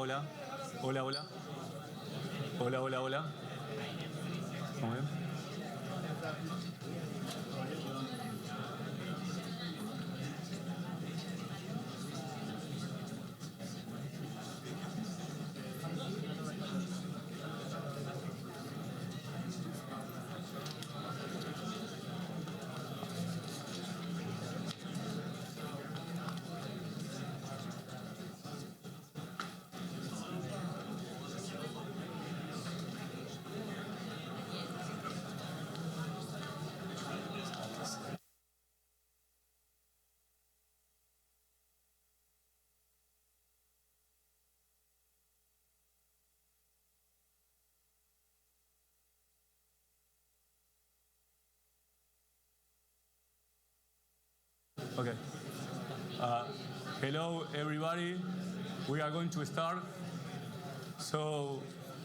hola. Hola, hola. Hola, hola, hola. ¿Cómo ven? Okay. Hello, everybody. We are going to start. So,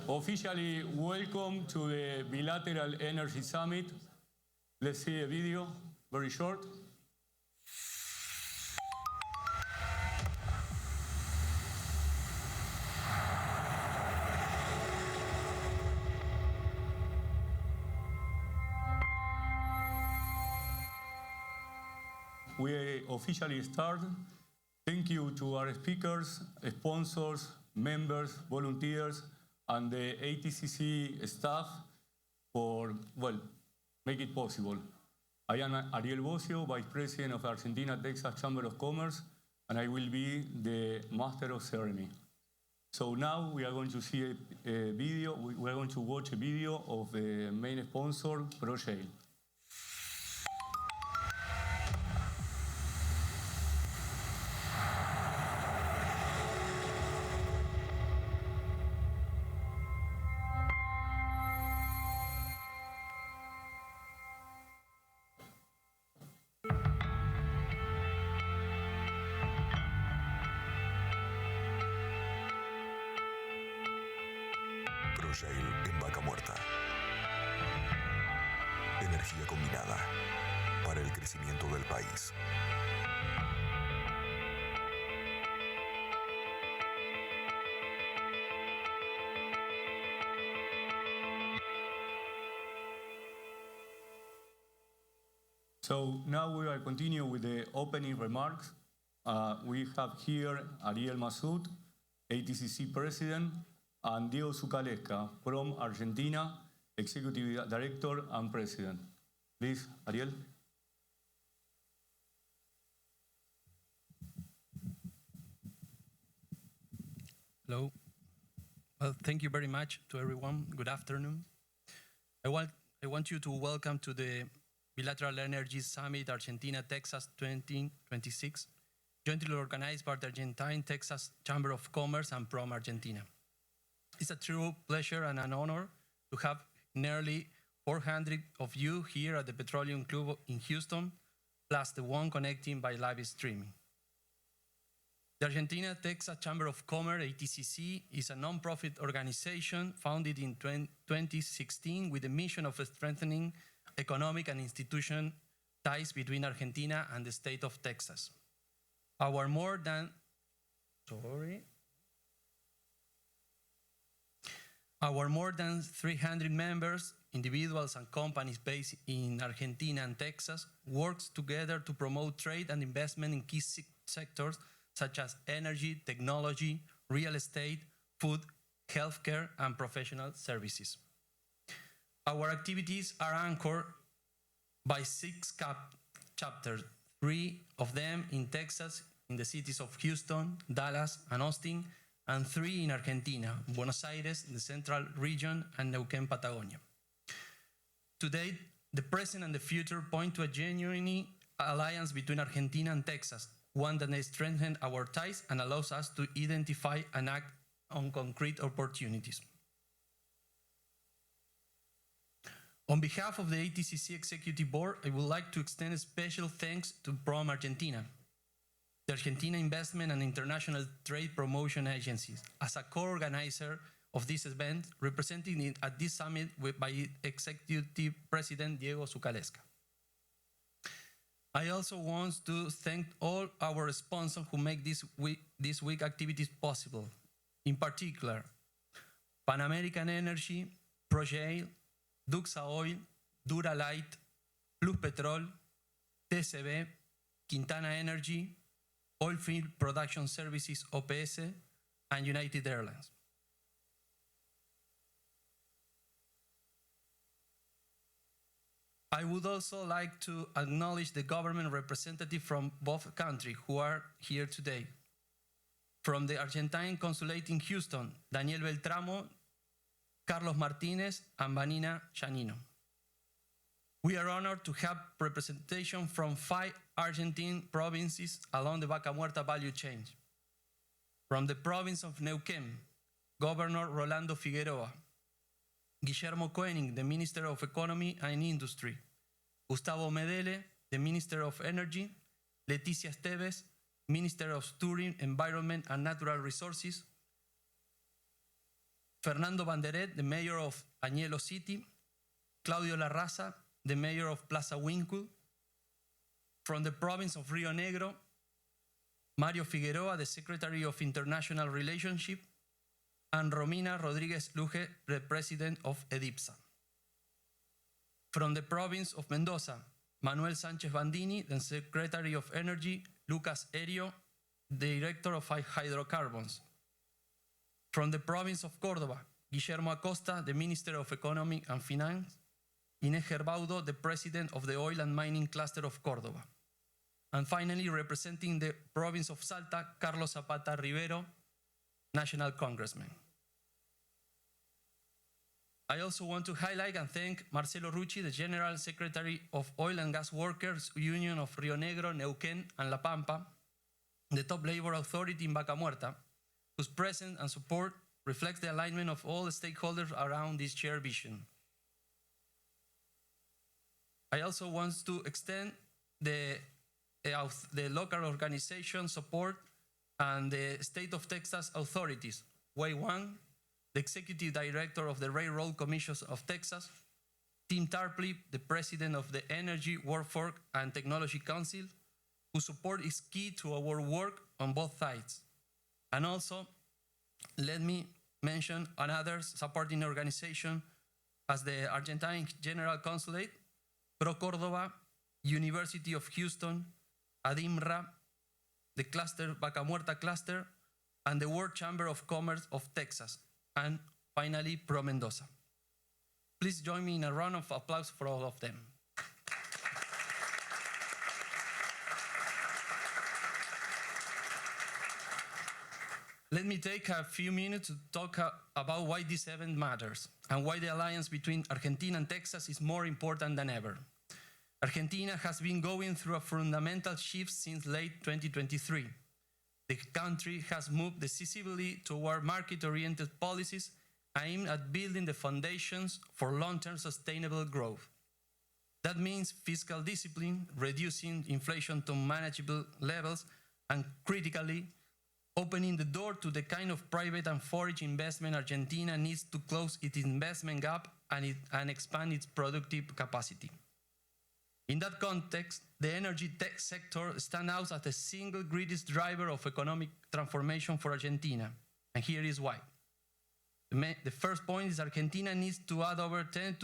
officially, welcome to the Bilateral Energy Summit. Let's see a video, very short. We officially start. Thank you to our speakers, sponsors, members, volunteers, and the ATCC staff for, make it possible. I am Ariel Bocio, Vice President of Argentina-Texas Chamber of Commerce, and I will be the Master of Ceremony. So now we are going to see a video, we are going to watch a video of the main sponsor, Petroleum. En Vaca Muerta. Energía combinada para el crecimiento del país. So now we will continue with the opening remarks. We have here Ariel Masud, ATCC President, and Diego Zucalesca from Argentina, Executive Director and President. Please, Ariel. Hello. Well, thank you very much to everyone. Good afternoon. I want you to welcome to the Bilateral Energy Summit Argentina-Texas 2026, jointly organized by the Argentina-Texas Chamber of Commerce and Prom Argentina. It's a true pleasure and an honor to have nearly 400 of you here at the Petroleum Club in Houston, plus the one connecting by live streaming. The Argentina-Texas Chamber of Commerce, ATCC, is a non-profit organization founded in 2016 with the mission of strengthening economic and institutional ties between Argentina and the state of Texas. Our more than 300 members, individuals and companies based in Argentina and Texas, works together to promote trade and investment in key sectors such as energy, technology, real estate, food, healthcare, and professional services. Our activities are anchored by 6 chapters, 3 of them in Texas, in the cities of Houston, Dallas, and Austin, and 3 in Argentina, Buenos Aires, the Central Region, and Neuquén, Patagonia. Today, the present and the future point to a genuine alliance between Argentina and Texas, one that strengthens our ties and allows us to identify and act on concrete opportunities. On behalf of the ATCC Executive Board, I would like to extend a special thanks to Prom Argentina, the Argentina Investment and International Trade Promotion Agencies, as a co-organizer of this event, representing it at this summit by Executive President Diego Zucalesca. I also want to thank all our sponsors who make this week activities possible, In particular, Pan American Energy, Progel, Duxa Oil, Duralight, Plus Petrol, TCB, Quintana Energy, Oilfield Production Services OPS, and United Airlines. I would also like to acknowledge the government representatives from both countries who are here today. From the Argentine Consulate in Houston, Daniel Beltramo, Carlos Martinez, and Vanina Chanino. We are honored to have representation from 5 Argentine provinces along the Vaca Muerta value chain. From the province of Neuquén, Governor Rolando Figueroa, Guillermo Koenig, the Minister of Economy and Industry, Gustavo Medele, the Minister of Energy, Leticia Esteves, Minister of Tourism, Environment and Natural Resources, Fernando Banderet, the Mayor of Añelo City, Claudio Larraza, the Mayor of Plaza Huíncul, from the province of Rio Negro, Mario Figueroa, the Secretary of International Relations, and Romina Rodríguez Luge, the President of EDIPSA. From the province of Mendoza, Manuel Sánchez Bandini, the Secretary of Energy, Lucas Erio, the Director of Hydrocarbons. From the province of Córdoba, Guillermo Acosta, the Minister of Economy and Finance, Inés Gerbaudo, the President of the Oil and Mining Cluster of Córdoba. And finally, representing the province of Salta, Carlos Zapata Rivero, National Congressman. I also want to highlight and thank Marcelo Rucci, the General Secretary of Oil and Gas Workers Union of Rio Negro, Neuquén, and La Pampa, the top labor authority in Vaca Muerta, whose presence and support reflects the alignment of all the stakeholders around this shared vision. I also want to extend the local organization support and the State of Texas authorities, Way One, the Executive Director of the Railroad Commission of Texas, Tim Tarpley, the President of the Energy, Workforce, and Technology Council, whose support is key to our work on both sides. And also, let me mention another supporting organization as the Argentine General Consulate, Pro Córdoba, University of Houston, ADIMRA, the cluster, Vaca Muerta cluster, and the World Chamber of Commerce of Texas, and finally, Pro Mendoza. Please join me in a round of applause for all of them. Let me take a few minutes to talk about why this event matters and why the alliance between Argentina and Texas is more important than ever. Argentina has been going through a fundamental shift since late 2023. The country has moved decisively toward market-oriented policies aimed at building the foundations for long-term sustainable growth. That means fiscal discipline, reducing inflation to manageable levels, and critically, opening the door to the kind of private and foreign investment Argentina needs to close its investment gap and expand its productive capacity. In that context, the energy tech sector stands out as the single greatest driver of economic transformation for Argentina, and here is why. The first point is Argentina needs to add over 10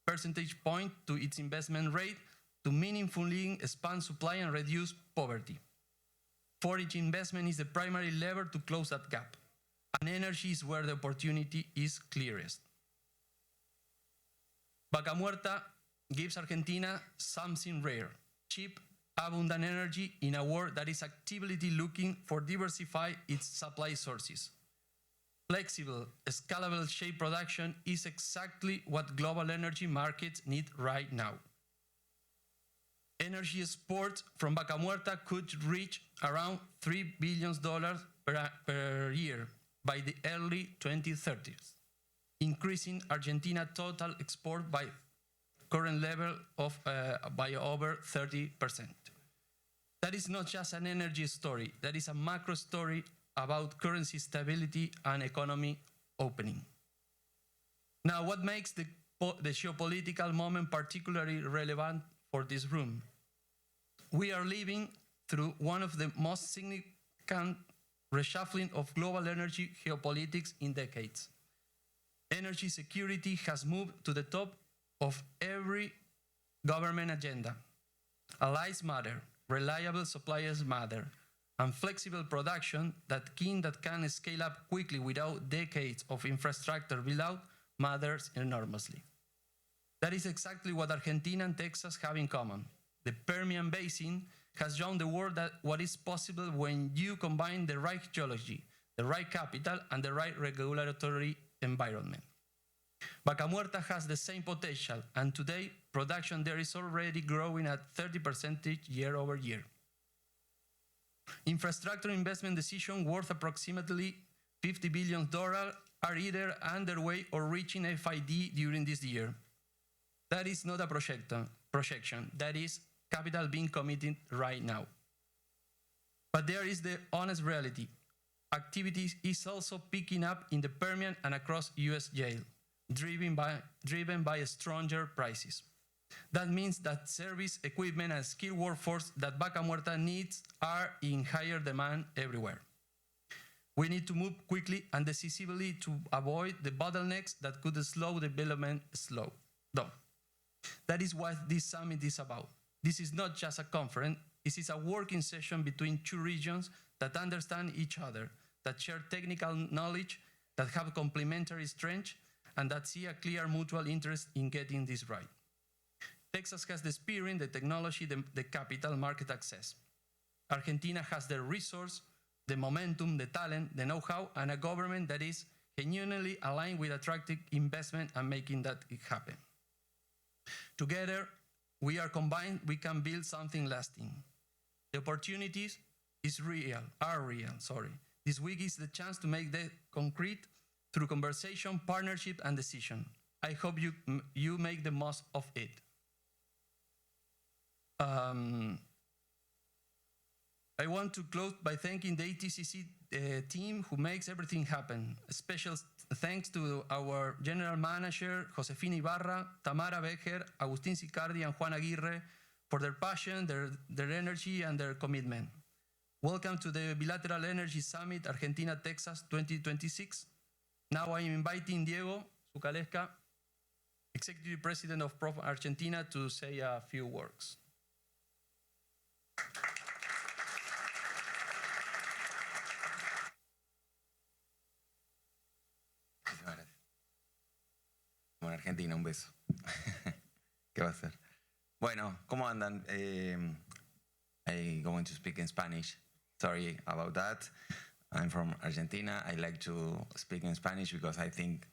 percentage points to its investment rate to meaningfully expand supply and reduce poverty. Foreign investment is the primary lever to close that gap, and energy is where the opportunity is clearest. Vaca Muerta gives Argentina something rare: cheap, abundant energy in a world that is actively looking for diversify its supply sources. Flexible, scalable shale production is exactly what global energy markets need right now. Energy exports from Vaca Muerta could reach around $3 billion per year by the early 2030s, increasing Argentina's total export by current level of by over 30%. That is not just an energy story, that is a macro story about currency stability and economy opening. Now, what makes the geopolitical moment particularly relevant for this room? We are living through one of the most significant reshuffling of global energy geopolitics in decades. Energy security has moved to the top of every government agenda. Allies matter, reliable suppliers matter, and flexible production that can scale up quickly without decades of infrastructure build-out matters enormously. That is exactly what Argentina and Texas have in common. The Permian Basin has shown the world that what is possible when you combine the right geology, the right capital, and the right regulatory environment. Vaca Muerta has the same potential, and today production there is already growing at 30% year over year. Infrastructure investment decisions worth approximately $50 billion are either underway or reaching FID during this year. That is not a projection, that is capital being committed right now. But there is the honest reality. Activity is also picking up in the Permian and across US shale, driven by stronger prices. That means that service, equipment, and skilled workforce that Vaca Muerta needs are in higher demand everywhere. We need to move quickly and decisively to avoid the bottlenecks that could slow development down. That is what this summit is about. This is not just a conference, it is a working session between two regions that understand each other, that share technical knowledge, that have complementary strengths, and that see a clear mutual interest in getting this right. Texas has the experience, the technology, the capital market access. Argentina has the resource, the momentum, the talent, the know-how, and a government that is genuinely aligned with attractive investment and making that happen. Together, we are combined, we can build something lasting. The opportunities are real. This week is the chance to make that concrete through conversation, partnership, and decision. I hope you make the most of it. I want to close by thanking the ATCC team who makes everything happen. A special thanks to our general manager, Josefina Ibarra, Tamara Becher, Agustín Sicardi, and Juan Aguirre for their passion, their energy, and their commitment. Welcome to the Bilateral Energy Summit, Argentina-Texas 2026. Now I am inviting Diego Zucalesca, Executive President of Prof Argentina, to say a few words. Bueno, Argentina, un beso. ¿Qué va a hacer? Bueno, ¿cómo andan? I'm going to speak in Spanish. Sorry about that. I'm from Argentina. I like to speak in Spanish because I think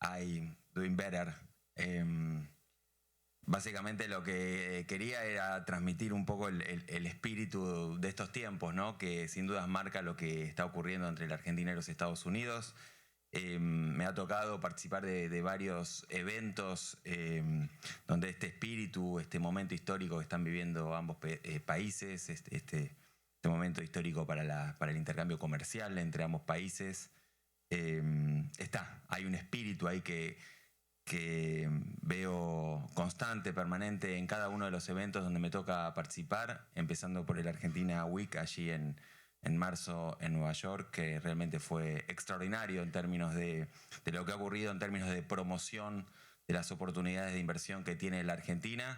I'm doing better. Básicamente lo que quería era transmitir un poco el espíritu de estos tiempos, ¿no? Que sin dudas marca lo que está ocurriendo entre la Argentina y los Estados Unidos. Me ha tocado participar de varios eventos donde este espíritu, este momento histórico que están viviendo ambos países, este momento histórico para el intercambio comercial entre ambos países, hay un espíritu ahí que veo constante, permanente en cada uno de los eventos donde me toca participar, empezando por el Argentina Week allí en marzo en Nueva York, que realmente fue extraordinario en términos de lo que ha ocurrido, en términos de promoción de las oportunidades de inversión que tiene la Argentina,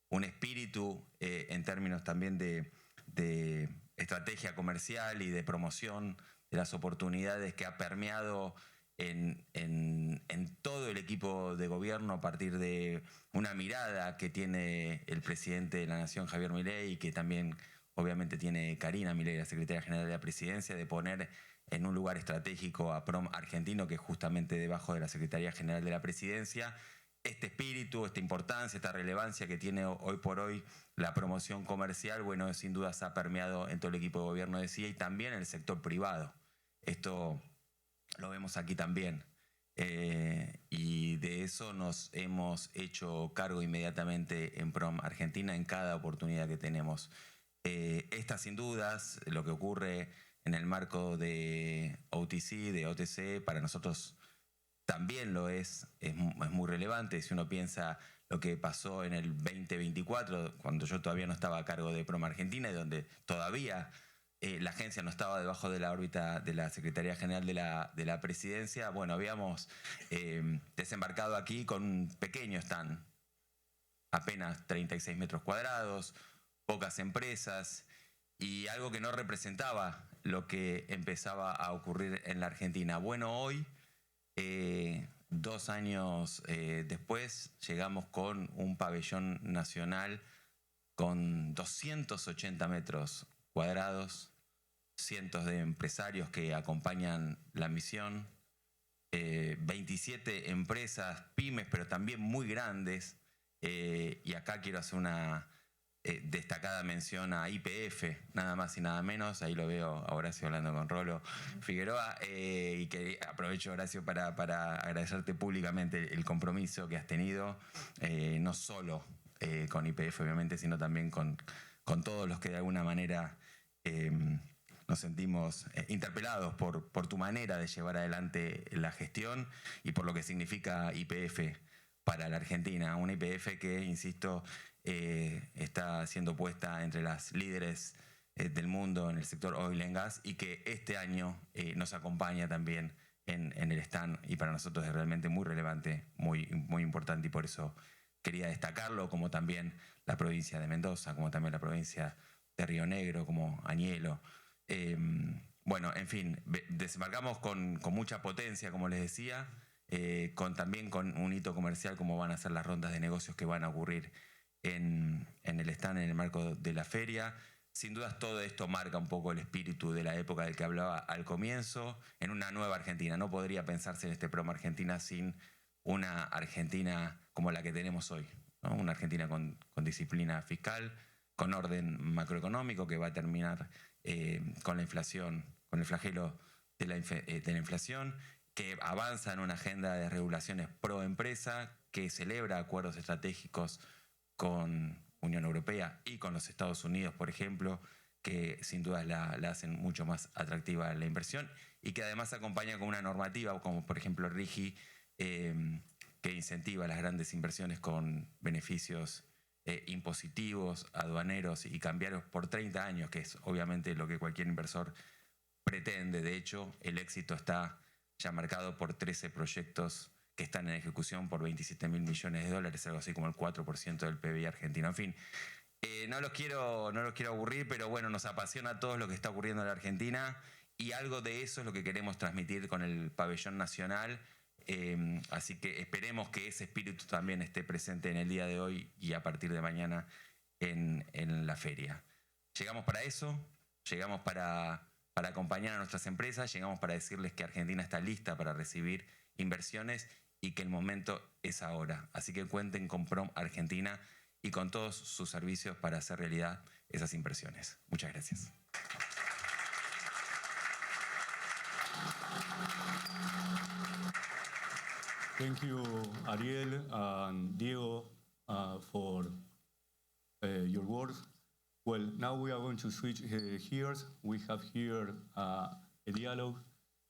un espíritu en términos también de estrategia comercial y de promoción de las oportunidades que ha permeado en todo el equipo de gobierno a partir de una mirada que tiene el presidente de la Nación, Javier Milei, y que también obviamente tiene Karina Milei, la secretaria general de la presidencia, de poner en un lugar estratégico a PROM argentino, que es justamente debajo de la Secretaría General de la Presidencia. Este espíritu, esta importancia, esta relevancia que tiene hoy por hoy la promoción comercial, bueno, sin duda se ha permeado en todo el equipo de gobierno de CIA y también en el sector privado. Esto lo vemos aquí también. Y de eso nos hemos hecho cargo inmediatamente en PROM Argentina en cada oportunidad que tenemos. Esta sin dudas, lo que ocurre en el marco de OTC, de OTC, para nosotros también lo es muy relevante. Si uno piensa lo que pasó en el 2024, cuando yo todavía no estaba a cargo de PROM Argentina, y donde todavía la agencia no estaba debajo de la órbita de la Secretaría General de la Presidencia, bueno, habíamos desembarcado aquí con un pequeño stand, apenas 36 metros cuadrados, pocas empresas y algo que no representaba lo que empezaba a ocurrir en la Argentina. Bueno, hoy, 2 años después, llegamos con un pabellón nacional con 280 metros cuadrados, cientos de empresarios que acompañan la misión, 27 empresas, pymes, pero también muy grandes, y acá quiero hacer una destacada mención a YPF, nada más y nada menos, ahí lo veo a Horacio hablando con Rolo Figueroa, y que aprovecho, Horacio, para agradecerte públicamente el compromiso que has tenido, no solo con YPF obviamente, sino también con todos los que de alguna manera nos sentimos interpelados por tu manera de llevar adelante la gestión y por lo que significa YPF para la Argentina. Una YPF que, insisto, está siendo puesta entre las líderes del mundo en el sector oil and gas y que este año nos acompaña también en el stand, y para nosotros es realmente muy relevante, muy importante, y por eso quería destacarlo, como también la provincia de Mendoza, como también la provincia de Río Negro, como Añelo. Bueno, en fin, desembarcamos con mucha potencia, como les decía, también con un hito comercial como van a ser las rondas de negocios que van a ocurrir en el stand en el marco de la feria. Sin dudas todo esto marca un poco el espíritu de la época del que hablaba al comienzo, en una nueva Argentina. No podría pensarse en este Promo Argentina sin una Argentina como la que tenemos hoy, ¿no? Una Argentina con disciplina fiscal, con orden macroeconómico que va a terminar con la inflación, con el flagelo de la inflación, que avanza en una agenda de regulaciones pro empresa, que celebra acuerdos estratégicos con Unión Europea y con los Estados Unidos, por ejemplo, que sin duda la hacen mucho más atractiva la inversión, y que además acompaña con una normativa como por ejemplo RIGI, que incentiva las grandes inversiones con beneficios impositivos, aduaneros y cambiarios por 30 años, que es obviamente lo que cualquier inversor pretende. De hecho, el éxito está ya marcado por 13 proyectos que están en ejecución por 27.000 millones de dólares, algo así como el 4% del PBI argentino. En fin, no los quiero aburrir, pero bueno, nos apasiona a todos lo que está ocurriendo en la Argentina, y algo de eso es lo que queremos transmitir con el pabellón nacional. Así que esperemos que ese espíritu también esté presente en el día de hoy y a partir de mañana en la feria. Llegamos para eso, llegamos para acompañar a nuestras empresas, llegamos para decirles que Argentina está lista para recibir inversiones y que el momento es ahora. Así que cuenten con Prom Argentina y con todos sus servicios para hacer realidad esas inversiones. Muchas gracias. Thank you, Ariel and Diego, for your words. Well, now we are going to switch gears. We have here a dialogue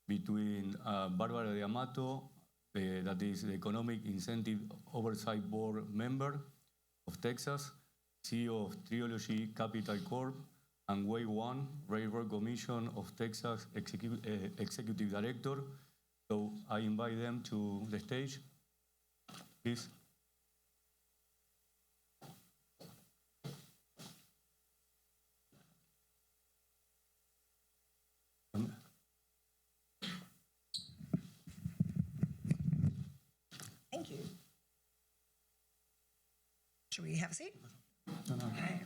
between Bárbara de Amato, that is the Economic Incentive Oversight Board member of Texas, CEO of Trilogy Capital Corp, and Way One Railroad Commission of Texas Executive Director. So I invite them to the stage, please. Thank you. Should we have a seat? No. Okay.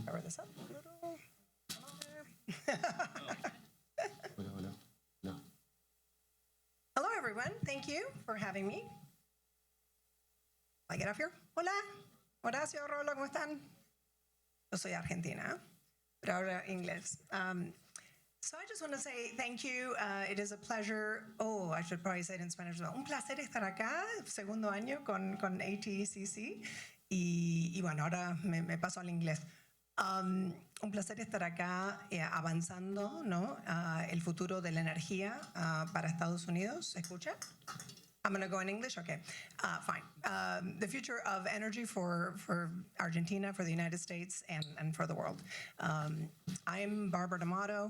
Cover this up a little. Hola. Hello, everyone. Thank you for having me. I get up here. Hola. Horacio, Rolo, ¿cómo están? Yo soy argentina, pero ahora inglés. So I just want to say thank you. It is a pleasure. Oh, I should probably say it in Spanish as well. Un placer estar acá, segundo año con ATCC. Y bueno, ahora me paso al inglés. Un placer estar acá avanzando, ¿no? El futuro de la energía para Estados Unidos. ¿Se escucha? I'm going to go in English? Okay, fine. The future of energy for Argentina, for the United States, and for the world. I'm Barbara D'Amato.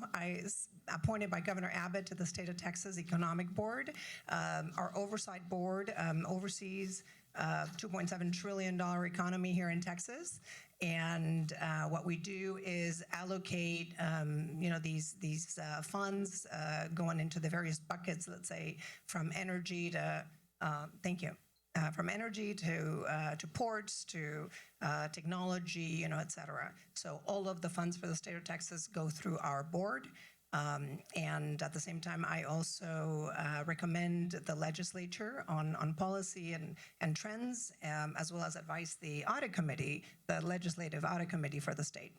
Appointed by Governor Abbott to the State of Texas Economic Board. Our oversight board oversees $2.7 trillion economy here in Texas. And what we do is allocate, these funds going into the various buckets, let's say, from energy to, from energy to ports to technology, et cetera. So all of the funds for the state of Texas go through our board. And at the same time, I also recommend the legislature on policy and trends, as well as advise the audit committee, the legislative audit committee for the state.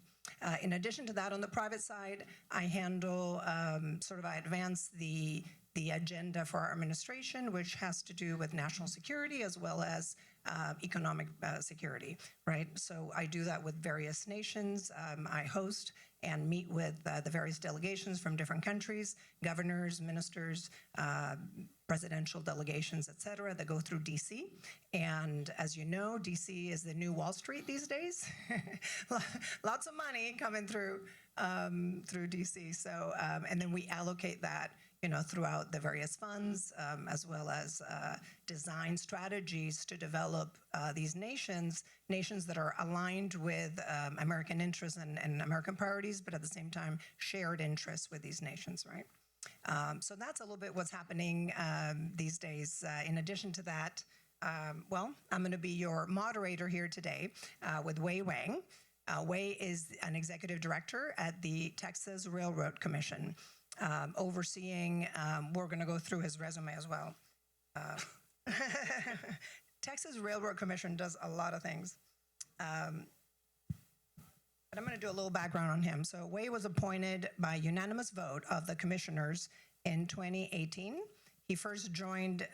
In addition to that, on the private side, I handle I advance the agenda for our administration, which has to do with national security as well as economic security, right? So I do that with various nations. I host and meet with the various delegations from different countries, governors, ministers, presidential delegations, et cetera, that go through DC. And as you know, DC is the new Wall Street these days. Lots of money coming through DC. So, and then we allocate that throughout the various funds, as well as design strategies to develop these nations that are aligned with American interests and American priorities, but at the same time, shared interests with these nations, right? So that's a little bit what's happening these days. In addition to that, I'm going to be your moderator here today with Wei Wang. Wei is an executive director at the Texas Railroad Commission. Overseeing, we're going to go through his resume as well. Texas Railroad Commission does a lot of things. But I'm going to do a little background on him. So Wei was appointed by unanimous vote of the commissioners in 2018. He first joined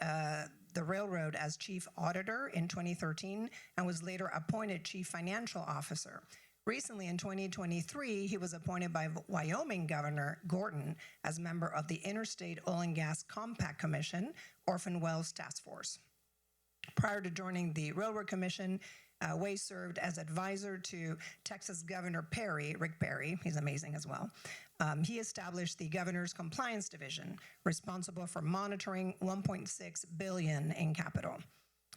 the railroad as chief auditor in 2013 and was later appointed chief financial officer. Recently, in 2023, he was appointed by Wyoming Governor Gordon as member of the Interstate Oil and Gas Compact Commission, Orphan Wells Task Force. Prior to joining the Railroad Commission, Wei served as advisor to Texas Governor Rick Perry. He's amazing as well. He established the Governor's Compliance Division, responsible for monitoring $1.6 billion in capital.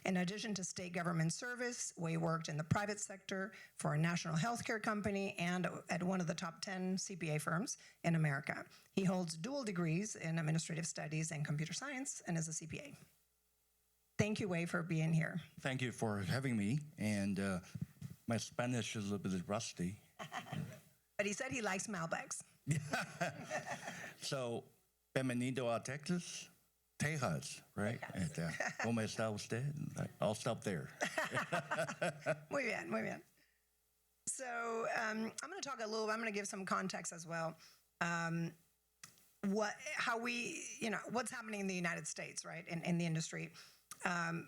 In addition to state government service, Wei worked in the private sector for a national healthcare company and at one of the top 10 CPA firms in America. He holds dual degrees in administrative studies and computer science and is a CPA. Thank you, Wei, for being here. Thank you for having me. And my Spanish is a little bit rusty. But he said he likes Malbecs. So, bienvenido a Texas. Tejas, right? ¿Cómo está usted? I'll stop there. Muy bien, muy bien. So I'm going to talk a little. I'm going to give some context as well. What's happening in the United States, right? In the industry.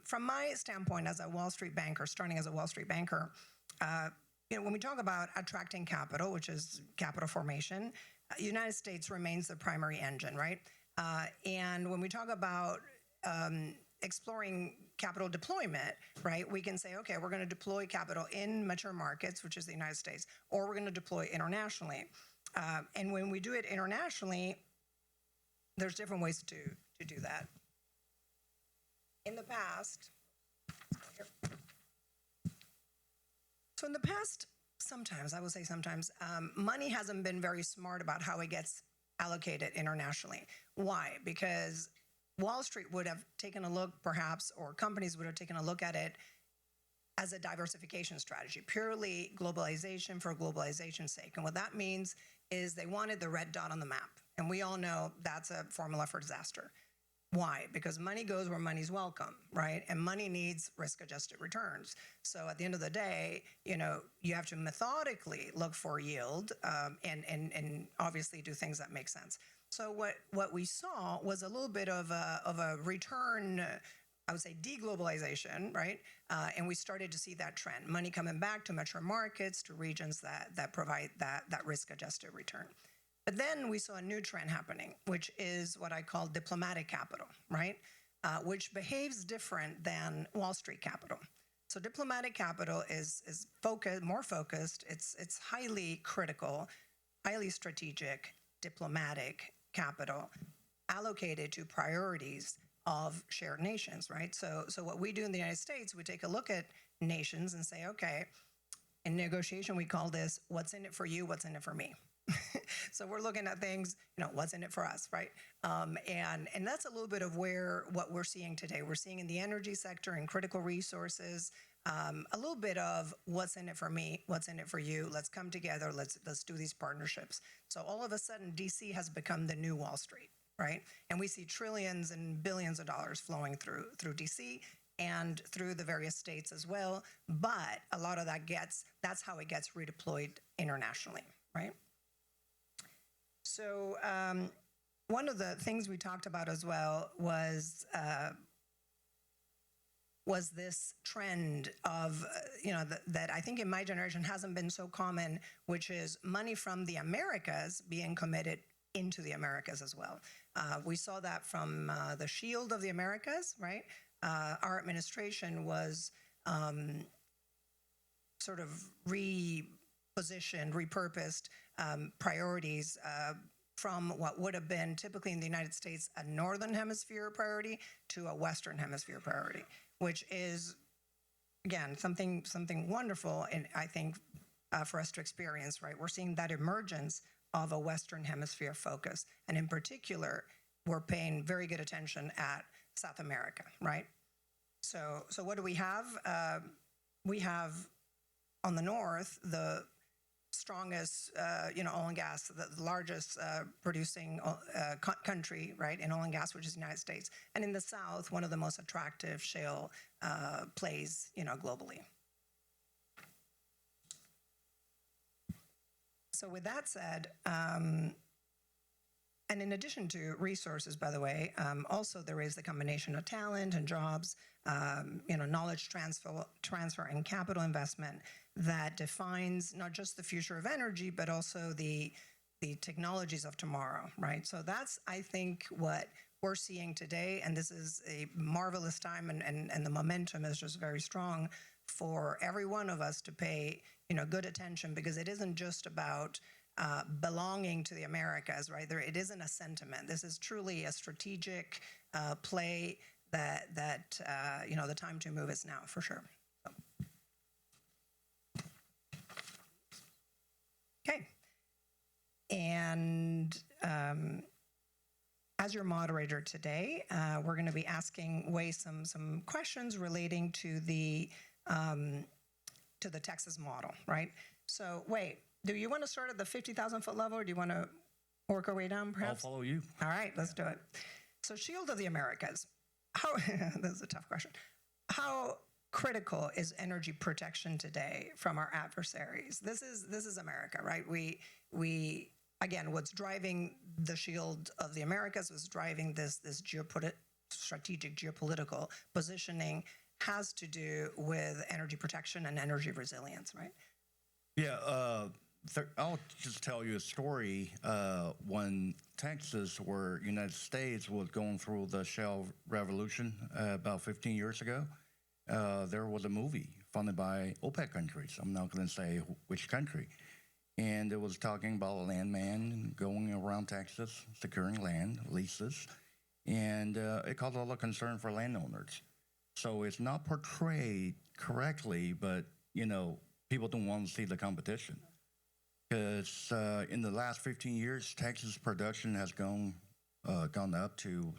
From my standpoint, as a Wall Street banker, starting as a Wall Street banker, when we talk about attracting capital, which is capital formation, the United States remains the primary engine, right? And when we talk about exploring capital deployment, right, we can say, okay, we're going to deploy capital in mature markets, which is the United States, or we're going to deploy internationally. And when we do it internationally, there's different ways to do that. In the past, sometimes, I will say sometimes, money hasn't been very smart about how it gets allocated internationally. Why? Because Wall Street would have taken a look, perhaps, or companies would have taken a look at it as a diversification strategy, purely globalization for globalization's sake. And what that means is they wanted the red dot on the map. And we all know that's a formula for disaster. Why? Because money goes where money's welcome, right? And money needs risk-adjusted returns. So at the end of the day, you have to methodically look for yield and obviously do things that make sense. So what we saw was a little bit of a return, I would say deglobalization, right? And we started to see that trend, money coming back to mature markets, to regions that provide that risk-adjusted return. But then we saw a new trend happening, which is what I call diplomatic capital, right? which behaves different than Wall Street capital. So diplomatic capital is more focused. It's highly critical, highly strategic diplomatic capital allocated to priorities of shared nations, right? So what we do in the United States, we take a look at nations and say, okay, in negotiation, we call this, what's in it for you, what's in it for me? So we're looking at things, what's in it for us, right? And that's a little bit of what we're seeing today. We're seeing in the energy sector and critical resources, a little bit of what's in it for me, what's in it for you. Let's come together. Let's do these partnerships. So all of a sudden, DC has become the new Wall Street, right? And we see trillions and billions of dollars flowing through DC and through the various states as well. But a lot of that's how it gets redeployed internationally, right? So one of the things we talked about as well was this trend of, that I think in my generation hasn't been so common, which is money from the Americas being committed into the Americas as well. We saw that from the Shield of the Americas, right? Our administration was sort of repositioned, repurposed priorities from what would have been typically in the United States a Northern Hemisphere priority to a Western Hemisphere priority, which is, again, something wonderful, and I think for us to experience, right? We're seeing that emergence of a Western Hemisphere focus, and in particular, we're paying very good attention at South America, right? So what do we have? We have on the north the strongest, oil and gas, the largest producing country, right, in oil and gas, which is the United States, and in the south, one of the most attractive shale plays, globally. So with that said, and in addition to resources, by the way, also there is the combination of talent and jobs, knowledge transfer and capital investment that defines not just the future of energy, but also the technologies of tomorrow, right? So that's, I think, what we're seeing today, and this is a marvelous time, and the momentum is just very strong for every one of us to pay, good attention, because it isn't just about belonging to the Americas, right? It isn't a sentiment. This is truly a strategic play that the time to move is now, for sure. So. Okay. And as your moderator today, we're going to be asking Wei some questions relating to the Texas model, right? So, Wei, do you want to start at the 50,000-foot level, or do you want to work our way down, perhaps? I'll follow you. All right, let's do it. So, Shield of the Americas. This is a tough question. How critical is energy protection today from our adversaries? This is America, right? We again, what's driving the Shield of the Americas, what's driving this strategic geopolitical positioning has to do with energy protection and energy resilience, right? Yeah, I'll just tell you a story. When Texas, where United States was going through the shale revolution about 15 years ago, there was a movie funded by OPEC countries. I'm not going to say which country. And it was talking about a landman going around Texas, securing land, leases, and it caused a lot of concern for landowners. So it's not portrayed correctly, but, people don't want to see the competition. Because in the last 15 years, Texas production has gone up to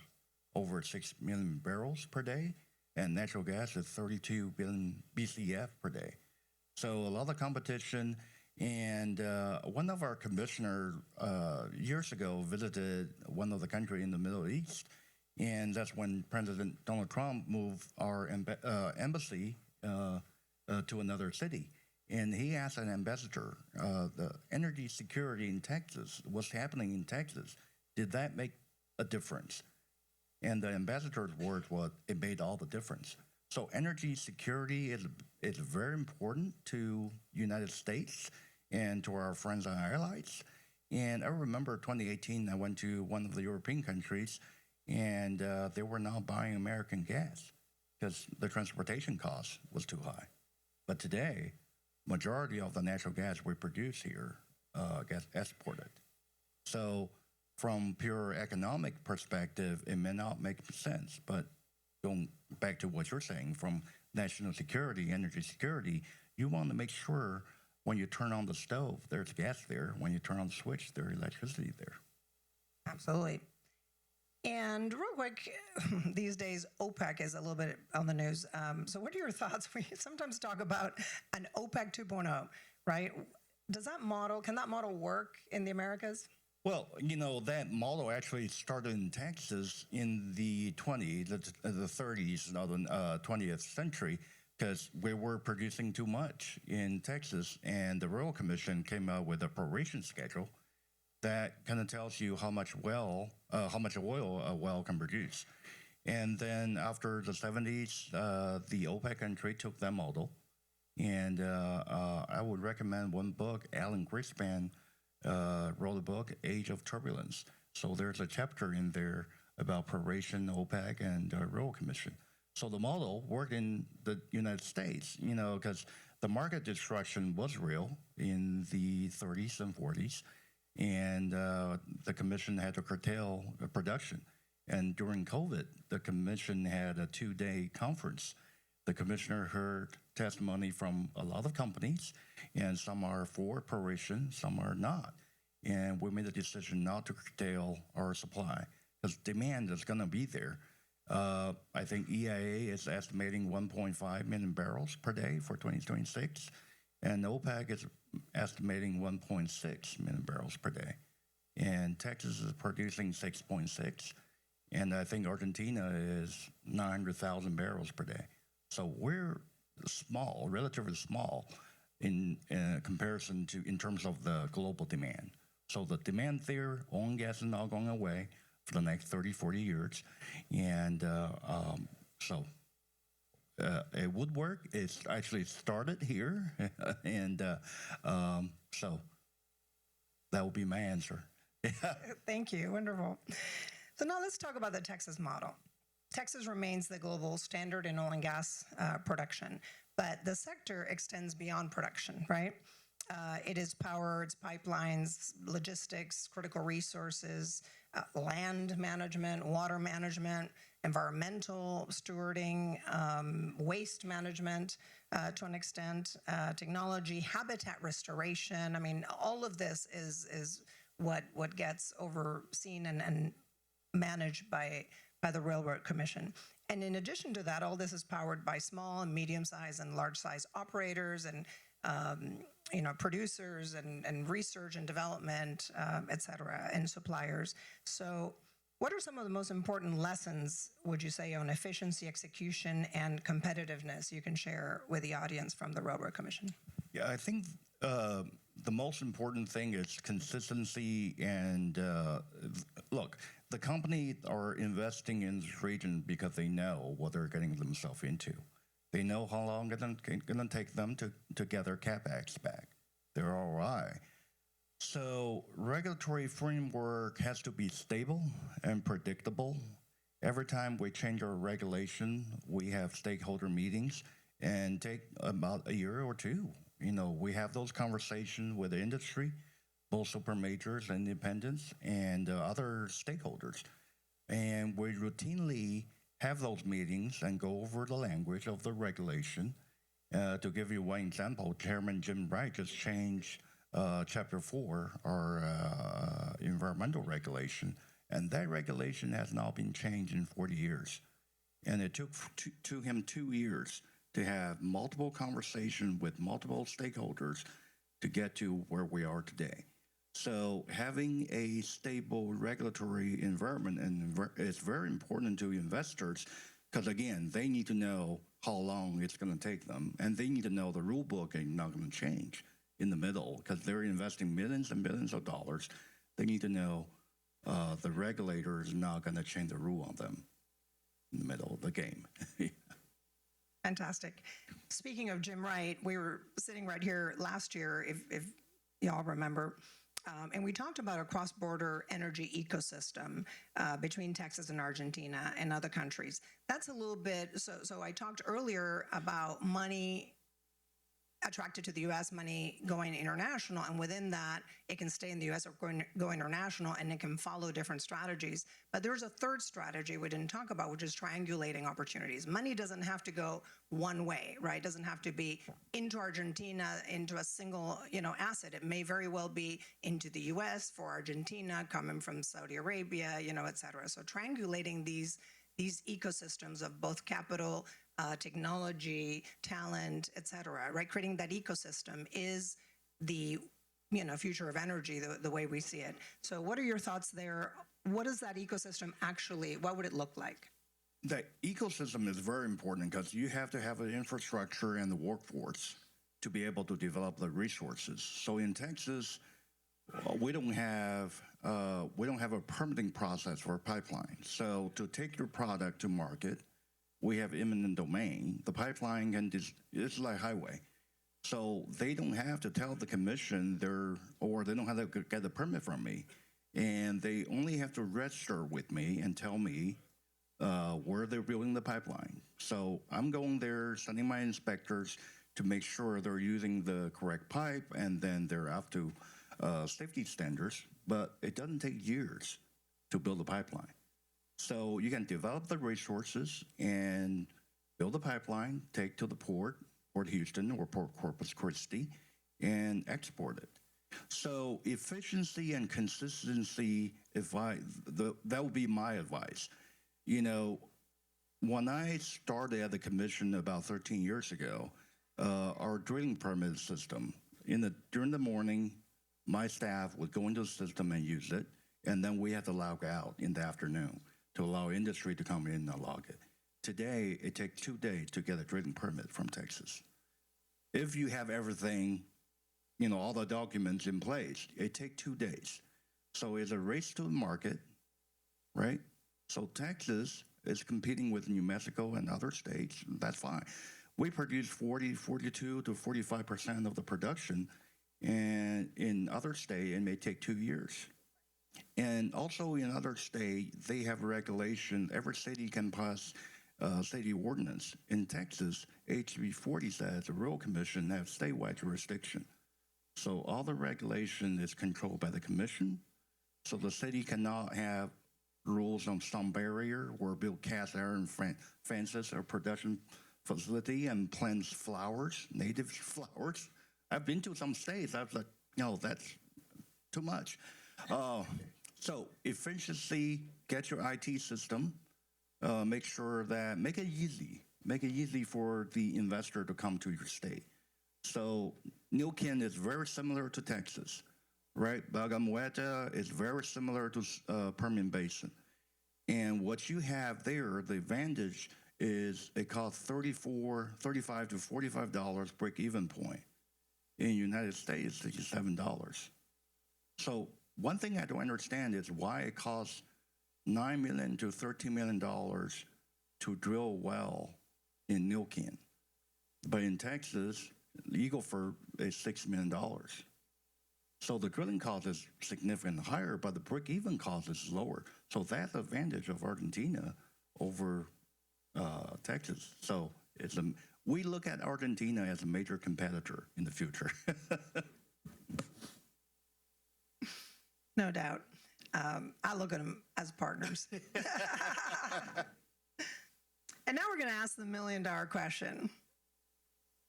over 6 million barrels per day, and natural gas is 32 billion BCF per day. So a lot of competition, and one of our commissioners years ago visited one of the countries in the Middle East, and that's when President Donald Trump moved our embassy to another city. And he asked an ambassador, the energy security in Texas, what's happening in Texas, did that make a difference? And the ambassador's words was, it made all the difference. So energy security is very important to United States and to our friends and allies. And I remember 2018, I went to one of the European countries, and they were not buying American gas because the transportation cost was too high. But today, majority of the natural gas we produce here gets exported. So from pure economic perspective, it may not make sense. But going back to what you're saying, from national security, energy security, you want to make sure when you turn on the stove, there's gas there. When you turn on the switch, there's electricity there. Absolutely. And real quick, these days, OPEC is a little bit on the news. So what are your thoughts? We sometimes talk about an OPEC 2.0, right? Can that model work in the Americas? Well, that model actually started in Texas in the 30s of the 20th century, because we were producing too much in Texas, and the Royal Commission came out with a proration schedule that kind of tells you how much oil a well can produce. And then after the 70s, the OPEC country took that model, and I would recommend one book. Alan Greenspan wrote a book, Age of Turbulence. So there's a chapter in there about proration, OPEC, and Royal Commission. So the model worked in the United States, because the market destruction was real in the 30s and 40s, and the commission had to curtail production. And during COVID, the commission had a 2-day conference. The commissioner heard testimony from a lot of companies, and some are for proration, some are not. And we made a decision not to curtail our supply, because demand is going to be there. I think EIA is estimating 1.5 million barrels per day for 2026, and OPEC is estimating 1.6 million barrels per day. And Texas is producing 6.6, and I think Argentina is 900,000 barrels per day. So we're small, relatively small, in comparison to in terms of the global demand. So the demand there, oil and gas is not going away for the next 30, 40 years. And so it would work. It's actually started here. And so that will be my answer. Thank you. Wonderful. So now let's talk about the Texas model. Texas remains the global standard in oil and gas production, but the sector extends beyond production, right? It is power, it's pipelines, logistics, critical resources, land management, water management, environmental stewarding, waste management to an extent, technology, habitat restoration. I mean, all of this is what gets overseen and managed by the Railroad Commission. And in addition to that, all this is powered by small and medium-sized and large-sized operators and producers and research and development, et cetera, and suppliers. So what are some of the most important lessons, would you say, on efficiency, execution, and competitiveness you can share with the audience from the Railroad Commission? Yeah, I think the most important thing is consistency. And look, the company are investing in this region because they know what they're getting themselves into. They know how long it's going to take them to get their CapEx back, their ROI. So regulatory framework has to be stable and predictable. Every time we change our regulation, we have stakeholder meetings and take about a year or two. We have those conversations with the industry, both super majors, independents, and other stakeholders. And we routinely have those meetings and go over the language of the regulation. To give you one example, Chairman Jim Wright just changed Chapter 4, our environmental regulation, and that regulation has not been changed in 40 years. And it took to him 2 years to have multiple conversations with multiple stakeholders to get to where we are today. So having a stable regulatory environment is very important to investors, because again, they need to know how long it's going to take them, and they need to know the rule book is not going to change in the middle, because they're investing millions and millions of dollars. They need to know the regulator is not going to change the rule on them in the middle of the game. Fantastic. Speaking of Jim Wright, we were sitting right here last year, if y'all remember, And we talked about a cross-border energy ecosystem between Texas and Argentina and other countries. That's a little bit, so I talked earlier about money attracted to the U.S., money going international, and within that, it can stay in the U.S. or go international, and it can follow different strategies. But there's a third strategy we didn't talk about, which is triangulating opportunities. Money doesn't have to go one way, right? It doesn't have to be into Argentina, into a single, asset. It may very well be into the U.S. for Argentina, coming from Saudi Arabia, et cetera. So triangulating these ecosystems of both capital, technology, talent, et cetera, right? Creating that ecosystem is the future of energy, the way we see it. So what are your thoughts there? What is that ecosystem actually, what would it look like? The ecosystem is very important because you have to have an infrastructure and the workforce to be able to develop the resources. So in Texas, we don't have a permitting process for a pipeline. So to take your product to market, we have eminent domain. The pipeline it's like highway. So they don't have to tell the commission or they don't have to get a permit from me. And they only have to register with me and tell me where they're building the pipeline. So I'm going there, sending my inspectors to make sure they're using the correct pipe, and then they're up to safety standards. But it doesn't take years to build a pipeline. So you can develop the resources and build a pipeline, take to the Port Houston or Port Corpus Christi, and export it. So efficiency and consistency, that would be my advice. When I started at the commission about 13 years ago, our drilling permit system, during the morning, my staff would go into the system and use it, and then we had to log out in the afternoon to allow industry to come in and log it. Today, it takes 2 days to get a drilling permit from Texas. If you have everything, all the documents in place, it takes 2 days. So it's a race to the market, right? So Texas is competing with New Mexico and other states. That's fine. We produce 42 to 45% of the production, and in other states, it may take 2 years. And also in other states, they have regulation. Every city can pass city ordinance. In Texas, HB 40 says the Rural Commission has statewide jurisdiction. So all the regulation is controlled by the commission. So the city cannot have rules on some barrier or build cast iron fences or production facility and plant flowers, native flowers. I've been to some states. I was like, no, that's too much. So efficiency, get your IT system, make it easy for the investor to come to your state. So Neuquén is very similar to Texas, right? Bagamueta is very similar to Permian Basin. And what you have there, the advantage is it costs $35 to $45 break-even point. In the United States, $67. So one thing I don't understand is why it costs $9 million to $13 million to drill a well in Neuquén. But in Texas, Eagle Ford is $6 million. So the drilling cost is significantly higher, but the break-even cost is lower. So that's the advantage of Argentina over Texas. So we look at Argentina as a major competitor in the future. No doubt. I look at them as partners. And now we're going to ask the $1 million question.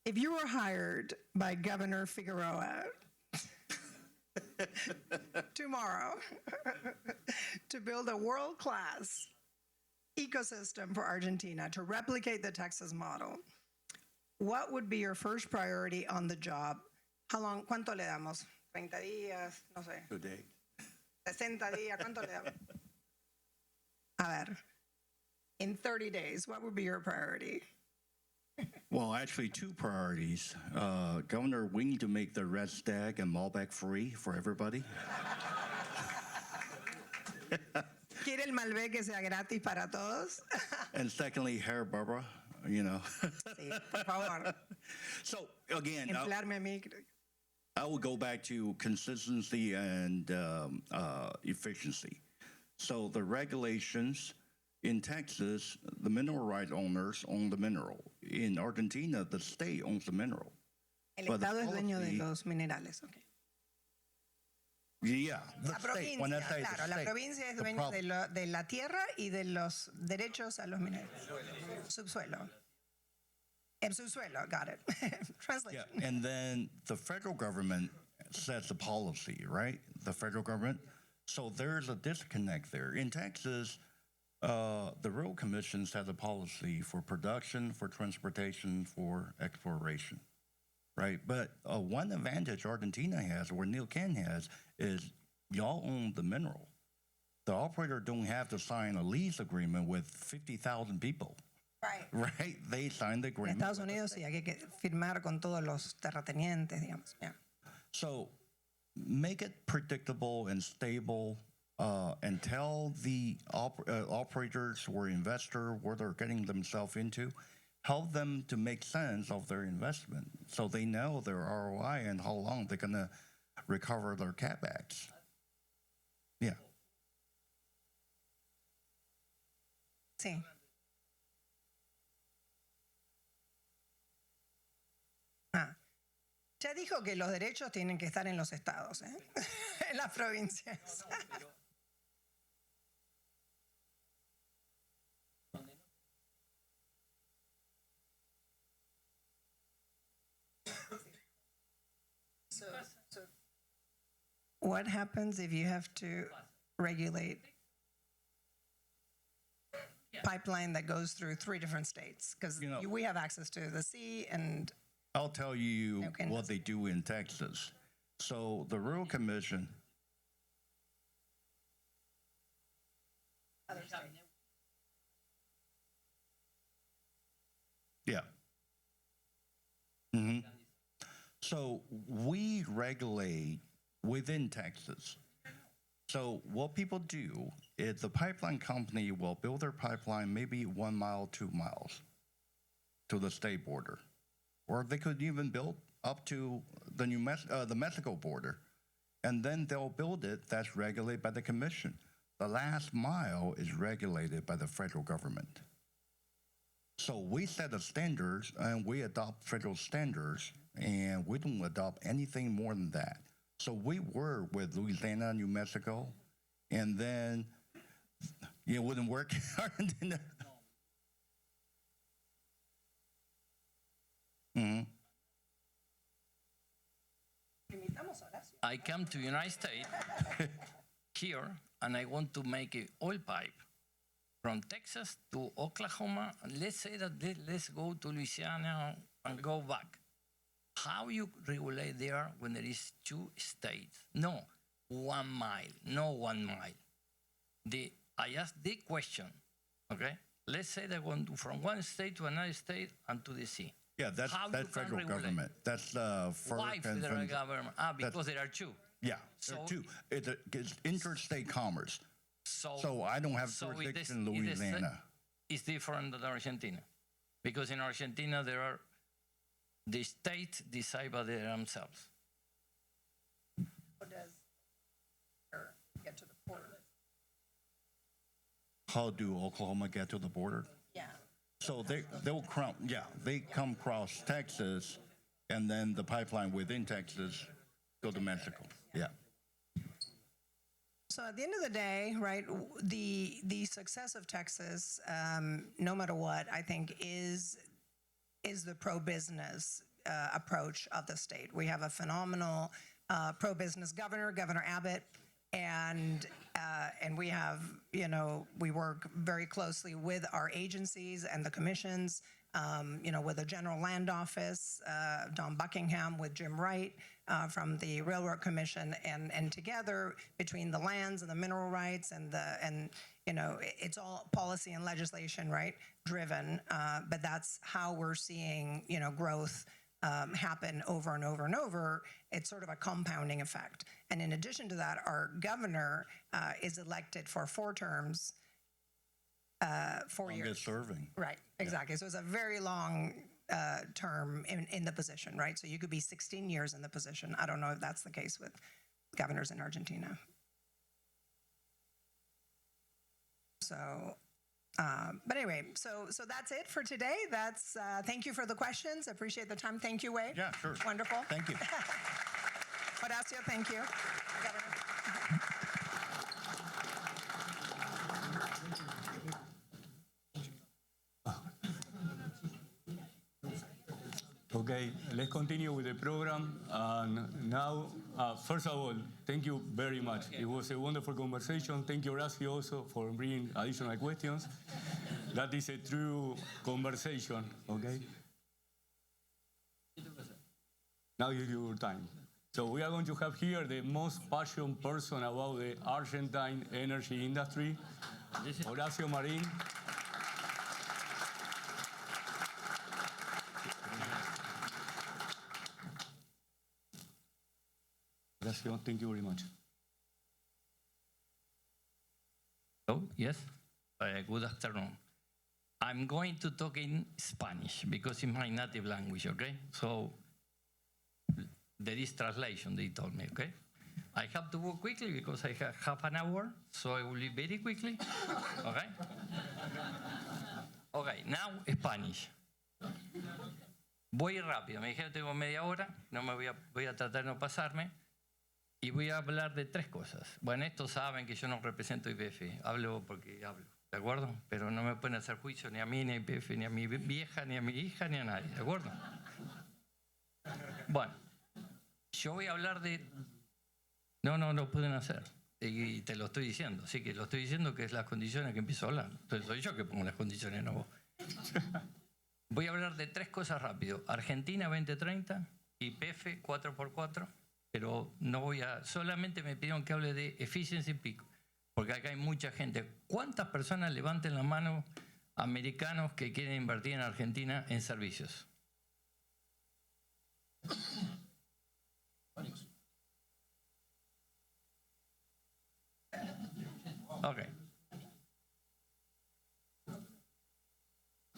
If you were hired by Governor Figueroa tomorrow to build a world-class ecosystem for Argentina to replicate the Texas model, what would be your first priority on the job? How long? ¿Cuánto le damos? 30 días, no sé. 2 days. 60 días, ¿cuánto le damos? A ver, in 30 days, what would be your priority? Well, actually, 2 priorities. Governor, we need to make the Red Stag and Malbec free for everybody. ¿Quiere el Malbec que sea gratis para todos? And secondly, hair Barbara, Sí, por favor. So, again, Emplearme a mí. I will go back to consistency and efficiency. So the regulations in Texas, the mineral right owners own the mineral. In Argentina, the state owns the mineral. El But the Estado es dueño de policy- los minerales. Okay. Yeah, the La state. When I provincia, say the claro, la state, provincia es the dueña prov- de la tierra y de los derechos a los minerales. Subsuelo. El subsuelo, got it. Translation. Yeah, and then the federal government sets the policy, right? The federal government. So there's a disconnect there. In Texas, the Rural Commission sets a policy for production, for transportation, for exploration, right? But one advantage Argentina has, or Neil Ken has, is y'all own the mineral. The operator don't have to sign a lease agreement with 50,000 people, Right. right? They sign the En agreement. Estados Unidos sí hay que firmar con todos los terratenientes, digamos. Yeah. So make it predictable and stable, and tell the operators or investor what they're getting themselves into. Help them to make sense of their investment so they know their ROI and how long they're going to recover their CapEx. Yeah. Sí. Ya dijo que los derechos tienen que estar en los estados, ¿eh? En las provincias. So, what happens if you have to regulate pipeline that goes through 3 different states? Because You know- we have access to the sea and I'll tell you Okay. what they do in Texas. So the Rural Commission, other states. yeah. hmm So we regulate within Texas. So what people do is the pipeline company will build their pipeline maybe 1 mile, 2 miles to the state border, or they could even build up to the the Mexico border, and then they'll build it. That's regulated by the commission. The last mile is regulated by the federal government. So we set the standards and we adopt federal standards, and we don't adopt anything more than that. So we work with Louisiana, New Mexico, and then it wouldn't work in Argentina. Mhm. Invitamos a Horacio. I come to United States here and I want to make an oil pipe from Texas to Oklahoma. And let's say that let's go to Louisiana and go back. How you regulate there when there is 2 states? No, 1 mile, no 1 mile. I asked the question, okay? Let's say they want to from one state to another state and to the sea. Yeah, that's How you that's can federal regulate? government. That's Why FERC federal and government? Because there are 2. yeah, there are So- two. It's interstate commerce. So, So I don't have so it is- jurisdiction in it is- Louisiana. It's different than Argentina. Because in Argentina, the states decide by themselves. How does or get to the border? How do Oklahoma get to the border? Yeah. So they come across Texas, and then the pipeline within Texas go to Mexico. Yeah. So at the end of the day, right, the success of Texas, no matter what, I think is the pro-business approach of the state. We have a phenomenal pro-business governor, Governor Abbott, and we have, we work very closely with our agencies and the commissions, with the General Land Office, Don Buckingham with Jim Wright from the Railroad Commission, and together between the lands and the mineral rights and it's all policy and legislation, right, driven. But that's how we're seeing, growth happen over and over and over. It's sort of a compounding effect. And in addition to that, our governor is elected for 4 terms, 4 years. Longest serving. Right, exactly. So it's a very long term in the position, right? So you could be 16 years in the position. I don't know if that's the case with governors in Argentina. So, but anyway, so that's it for today. That's thank you for the questions. Appreciate the time. Thank you, Wade. Yeah, sure. Wonderful. Thank you. Horacio, thank you. Governor. Okay, let's continue with the program. And now, first of all, thank you very much. It was a wonderful conversation. Thank you, Horacio, also for bringing additional questions. That is a true conversation, okay? Now is your time. So we are going to have here the most passionate person about the Argentine energy industry, Horacio Marín. Horacio, thank you very much. Oh, yes. Good afternoon. I'm going to talk in Spanish because it's my native language, okay? So there is translation, they told me, okay? I have to work quickly because I have half an hour, so I will be very quickly, okay? Okay, now Spanish. Voy rápido, me dijeron tengo media hora, no me voy a tratar de no pasarme. Y voy a hablar de tres cosas. Bueno, estos saben que yo no represento YPF, hablo porque hablo, ¿de acuerdo? Pero no me pueden hacer juicio ni a mí, ni a YPF, ni a mi vieja, ni a mi hija, ni a nadie, ¿de acuerdo? Bueno, yo voy a hablar de... No lo pueden hacer, y te lo estoy diciendo, así que lo estoy diciendo que es las condiciones que empiezo a hablar. Entonces soy yo que pongo las condiciones, no vos. Voy a hablar de tres cosas rápido. Argentina 2030, YPF 4x4, pero no voy a... Solamente me pidieron que hable de efficiency peak, porque acá hay mucha gente. ¿Cuántas personas levanten la mano americanos que quieren invertir en Argentina en servicios?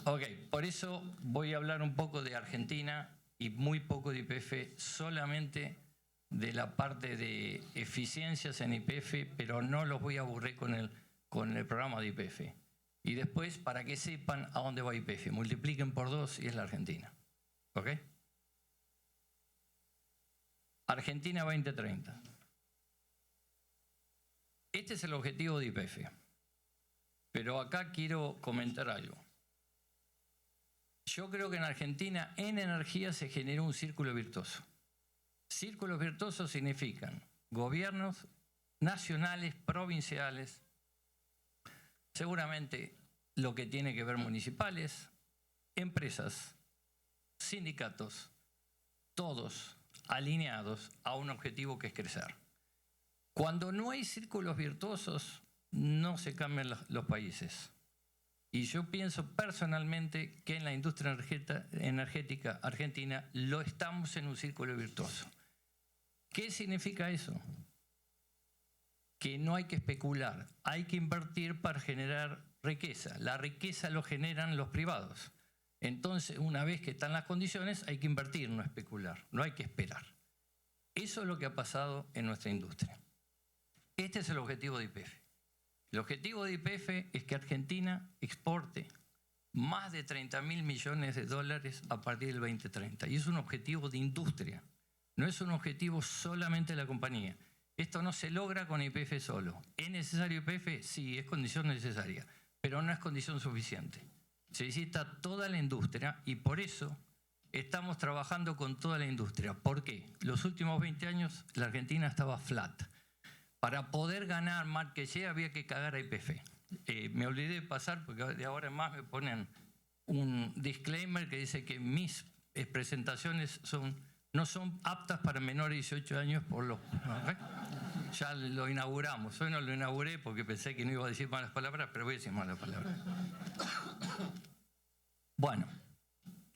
Ok, por eso voy a hablar un poco de Argentina y muy poco de YPF, solamente de la parte de eficiencias en YPF, pero no los voy a aburrir con el programa de YPF. Y después, para que sepan a dónde va YPF, multipliquen por 2 y es la Argentina. ¿Ok? Argentina 2030. Este es el objetivo de YPF. Pero acá quiero comentar algo. Yo creo que en Argentina, en energía, se generó un círculo virtuoso. Círculos virtuosos significan gobiernos nacionales, provinciales, seguramente lo que tiene que ver municipales, empresas, sindicatos, todos alineados a un objetivo que es crecer. Cuando no hay círculos virtuosos, no se cambian los países. Y yo pienso personalmente que en la industria energética argentina lo estamos en un círculo virtuoso. ¿Qué significa eso? Que no hay que especular, hay que invertir para generar riqueza. La riqueza lo generan los privados. Entonces, una vez que están las condiciones, hay que invertir, no especular, no hay que esperar. Eso es lo que ha pasado en nuestra industria. Este es el objetivo de YPF. El objetivo de YPF es que Argentina exporte más de 30.000 millones de dólares a partir del 2030. Y es un objetivo de industria, no es un objetivo solamente de la compañía. Esto no se logra con YPF solo. ¿Es necesario YPF? Sí, es condición necesaria, pero no es condición suficiente. Se necesita toda la industria y por eso estamos trabajando con toda la industria. ¿Por qué? Los últimos 20 años la Argentina estaba flat. Para poder ganar market share había que cagar a YPF. Me olvidé de pasar porque de ahora en más me ponen un disclaimer que dice que mis presentaciones no son aptas para menores de 18 años por los... Ya lo inauguramos. Hoy no lo inauguré porque pensé que no iba a decir malas palabras, pero voy a decir malas palabras. Bueno,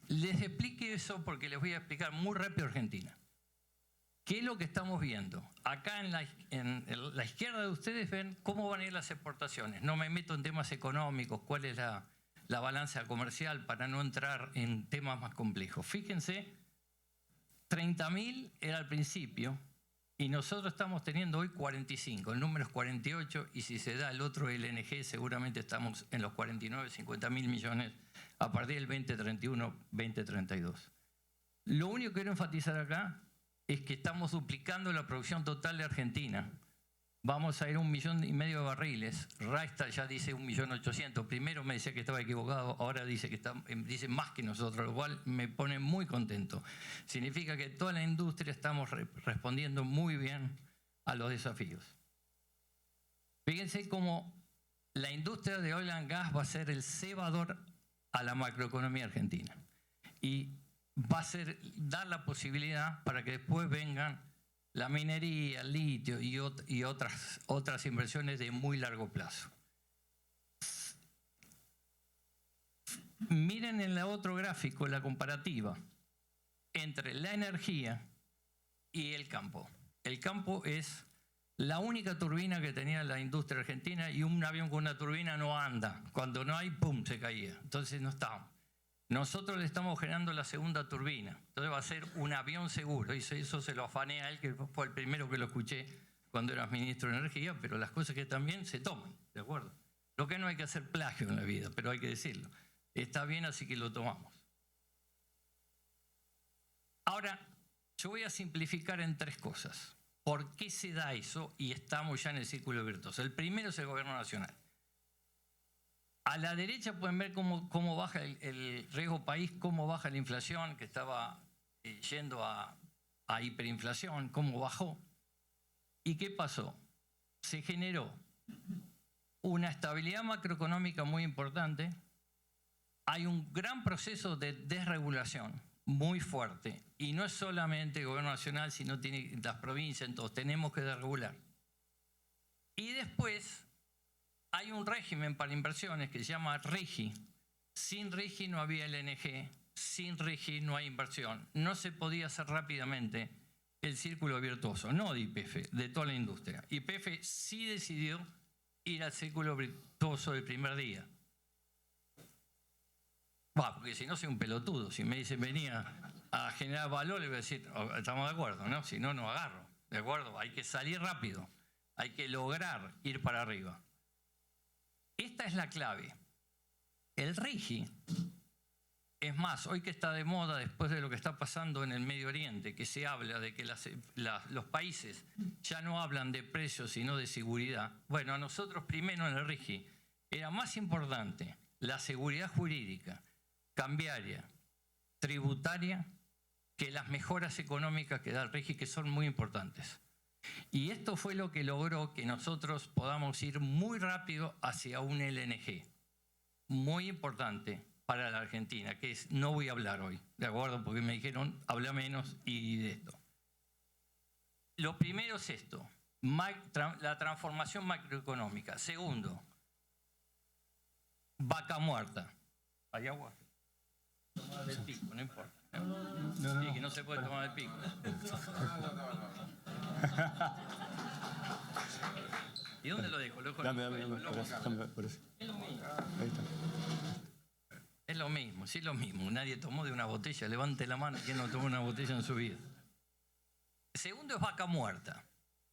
les expliqué eso porque les voy a explicar muy rápido Argentina. ¿Qué es lo que estamos viendo? Acá en la izquierda de ustedes ven cómo van a ir las exportaciones. No me meto en temas económicos, cuál es la la balanza comercial para no entrar en temas más complejos. Fíjense, 30.000 era al principio y nosotros estamos teniendo hoy 45, el número es 48 y si se da el otro LNG seguramente estamos en los 49, 50.000 millones a partir del 2031, 2032. Lo único que quiero enfatizar acá es que estamos duplicando la producción total de Argentina. Vamos a ir a 1,5 millones de barriles. Raista ya dice 1.800.000. Primero me decía que estaba equivocado, ahora dice que dice más que nosotros, lo cual me pone muy contento. Significa que toda la industria estamos respondiendo muy bien a los desafíos. Fíjense cómo la industria de oil and gas va a ser el cebador a la macroeconomía argentina. Y va a dar la posibilidad para que después vengan la minería, el litio y otras inversiones de muy largo plazo. Miren en el otro gráfico la comparativa entre la energía y el campo. El campo es la única turbina que tenía la industria argentina y un avión con una turbina no anda. Cuando no hay, ¡pum!, se caía. Entonces no estaba. Nosotros le estamos generando la segunda turbina. Entonces va a ser un avión seguro. Y eso se lo afané a él, que fue el primero que lo escuché cuando era ministro de Energía, pero las cosas que también se toman, ¿de acuerdo? Lo que no hay que hacer plagio en la vida, pero hay que decirlo. Está bien, así que lo tomamos. Ahora, yo voy a simplificar en 3 cosas. ¿Por qué se da eso? Y estamos ya en el círculo virtuoso. El primero es el gobierno nacional. A la derecha pueden ver cómo baja el riesgo país, cómo baja la inflación, que estaba yendo a hiperinflación, cómo bajó. ¿Y qué pasó? Se generó una estabilidad macroeconómica muy importante. Hay un gran proceso de desregulación muy fuerte. Y no es solamente el gobierno nacional, sino tiene las provincias, entonces tenemos que desregular. Y después hay un régimen para inversiones que se llama RIGI. Sin RIGI no había LNG, sin RIGI no hay inversión. No se podía hacer rápidamente el círculo virtuoso, no de YPF, de toda la industria. YPF sí decidió ir al círculo virtuoso el primer día. Porque si no soy un pelotudo, si me dicen venía a generar valor, le voy a decir, estamos de acuerdo, ¿no? Si no, no agarro, ¿de acuerdo? Hay que salir rápido, hay que lograr ir para arriba. Esta es la clave. El RIGI, es más, hoy que está de moda después de lo que está pasando en el Medio Oriente, que se habla de que los países ya no hablan de precios sino de seguridad. Bueno, a nosotros primero en el RIGI era más importante la seguridad jurídica, cambiaria, tributaria, que las mejoras económicas que da el RIGI, que son muy importantes. Y esto fue lo que logró que nosotros podamos ir muy rápido hacia un LNG, muy importante para la Argentina, que es, no voy a hablar hoy, ¿de acuerdo? Porque me dijeron, habla menos y de esto. Lo primero es esto, la transformación macroeconómica. Segundo, vaca muerta. ¿Hay agua? Tomar del pico, no importa. No. Sí, que no se puede tomar del pico. ¿Y dónde lo dejo? Dame, por eso. Es lo mismo. Ahí está. Es lo mismo, sí es lo mismo. Nadie tomó de una botella. Levante la mano quien no tomó una botella en su vida. Segundo es vaca muerta.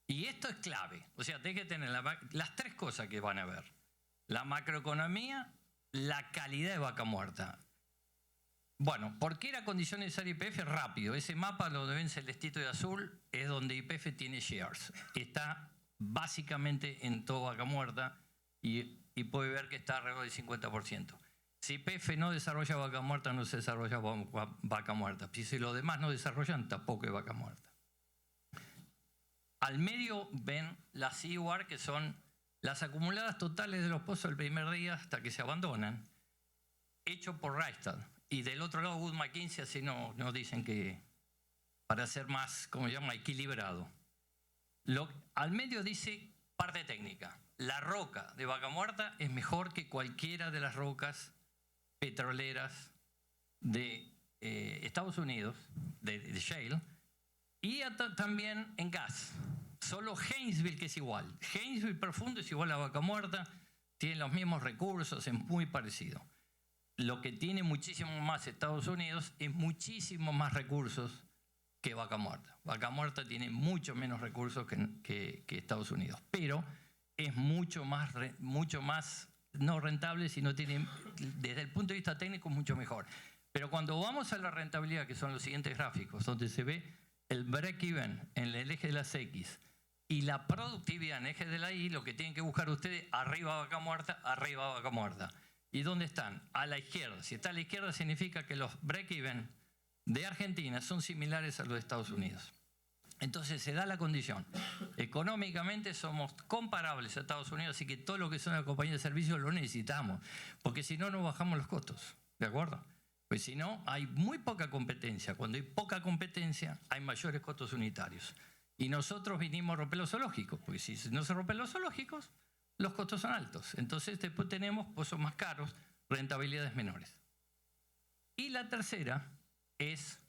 Y esto es clave. O sea, tenés que tener las 3 cosas que van a ver. La macroeconomía, la calidad de vaca muerta. Bueno, ¿por qué era condición necesaria YPF? Rápido. Ese mapa, lo ven celestito y azul, es donde YPF tiene shares. Está básicamente en toda vaca muerta y puede ver que está alrededor del 50%. Si YPF no desarrolla vaca muerta, no se desarrolla vaca muerta. Si los demás no desarrollan, tampoco hay vaca muerta. Al medio ven las EUR, que son las acumuladas totales de los pozos del primer día hasta que se abandonan, hecho por Rystad. Y del otro lado, Wood Mackenzie, así nos dicen que para ser más, ¿cómo se llama?, equilibrado. Al medio dice parte técnica. La roca de vaca muerta es mejor que cualquiera de las rocas petroleras de Estados Unidos, de shale, y también en gas. Solo Haynesville que es igual. Haynesville profundo es igual a vaca muerta, tiene los mismos recursos, es muy parecido. lo que tiene muchísimo más Estados Unidos es muchísimo más recursos que Vaca Muerta. Vaca Muerta tiene mucho menos recursos que Estados Unidos, pero es mucho más no rentable, sino tiene, desde el punto de vista técnico, mucho mejor. Pero cuando vamos a la rentabilidad, que son los siguientes gráficos, donde se ve el break-even en el eje de las X y la productividad en el eje de la Y, lo que tienen que buscar ustedes, arriba Vaca Muerta, arriba Vaca Muerta. ¿Y dónde están? A la izquierda. Si está a la izquierda significa que los break-even de Argentina son similares a los de Estados Unidos. Entonces se da la condición. Económicamente somos comparables a Estados Unidos, así que todo lo que son las compañías de servicios lo necesitamos, porque si no, no bajamos los costos. ¿De acuerdo? Pues si no, hay muy poca competencia. Cuando hay poca competencia, hay mayores costos unitarios. Y nosotros vinimos a romper los zoológicos, porque si no se rompen los zoológicos, los costos son altos. Entonces después tenemos pozos más caros, rentabilidades menores. Y la tercera es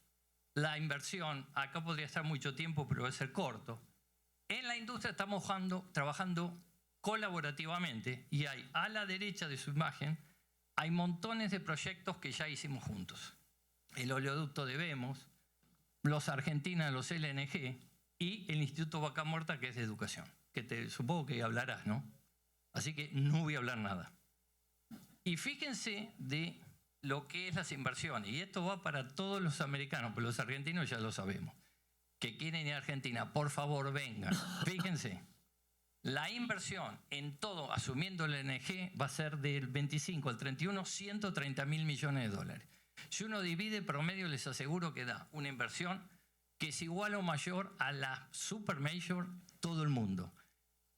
la inversión. Acá podría estar mucho tiempo, pero va a ser corto. En la industria estamos trabajando colaborativamente y hay a la derecha de su imagen hay montones de proyectos que ya hicimos juntos. El oleoducto de Vemos, los Argentina, los LNG y el Instituto Vaca Muerta, que es de educación, que supongo que hablarás, ¿no? Así que no voy a hablar nada. Y fíjense de lo que es las inversiones, y esto va para todos los americanos, pero los argentinos ya lo sabemos, que quieren ir a Argentina, por favor vengan. Fíjense, la inversión en todo, asumiendo el LNG, va a ser del 25 al 31, 130.000 millones de dólares. Si uno divide promedio, les aseguro que da una inversión que es igual o mayor a la super major todo el mundo.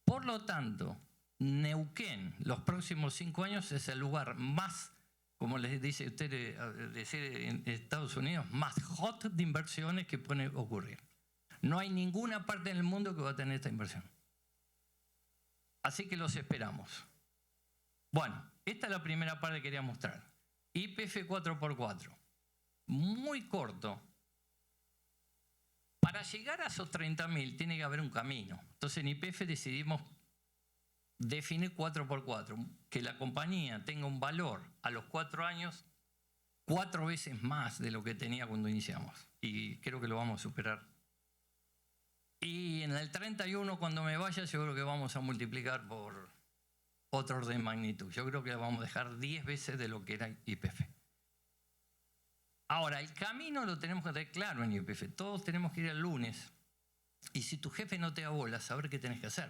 Por lo tanto, Neuquén, los próximos 5 años, es el lugar más, como les dice usted decir en Estados Unidos, más hot de inversiones que puede ocurrir. No hay ninguna parte en el mundo que va a tener esta inversión. Así que los esperamos. Bueno, esta es la primera parte que quería mostrar. YPF 4x4. Muy corto. Para llegar a esos 30.000 tiene que haber un camino. Entonces en YPF decidimos definir 4x4. Que la compañía tenga un valor a los 4 años 4 veces más de lo que tenía cuando iniciamos. Y creo que lo vamos a superar. Y en el 31, cuando me vaya, yo creo que vamos a multiplicar por otro orden de magnitud. Yo creo que vamos a dejar 10 veces de lo que era YPF. Ahora, el camino lo tenemos que tener claro en YPF. Todos tenemos que ir el lunes. Y si tu jefe no te da bola, saber qué tenés que hacer.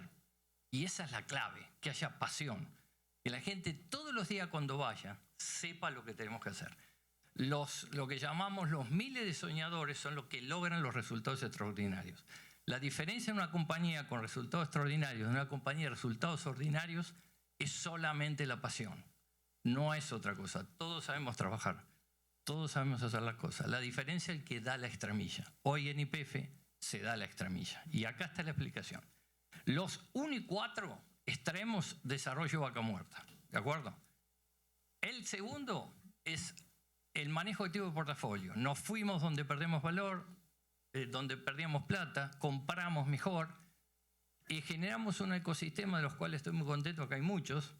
Y esa es la clave, que haya pasión. Que la gente todos los días cuando vaya, sepa lo que tenemos que hacer. Lo que llamamos los miles de soñadores son los que logran los resultados extraordinarios. La diferencia en una compañía con resultados extraordinarios de una compañía de resultados ordinarios es solamente la pasión. No es otra cosa. Todos sabemos trabajar. Todos sabemos hacer las cosas. La diferencia es el que da la extramilla. Hoy en YPF se da la extramilla. Y acá está la explicación. Los 1 y 4 extraemos desarrollo Vaca Muerta. ¿De acuerdo? El segundo es el manejo activo de portafolio. Nos fuimos donde perdemos valor, donde perdíamos plata, compramos mejor y generamos un ecosistema de los cuales estoy muy contento, que hay muchos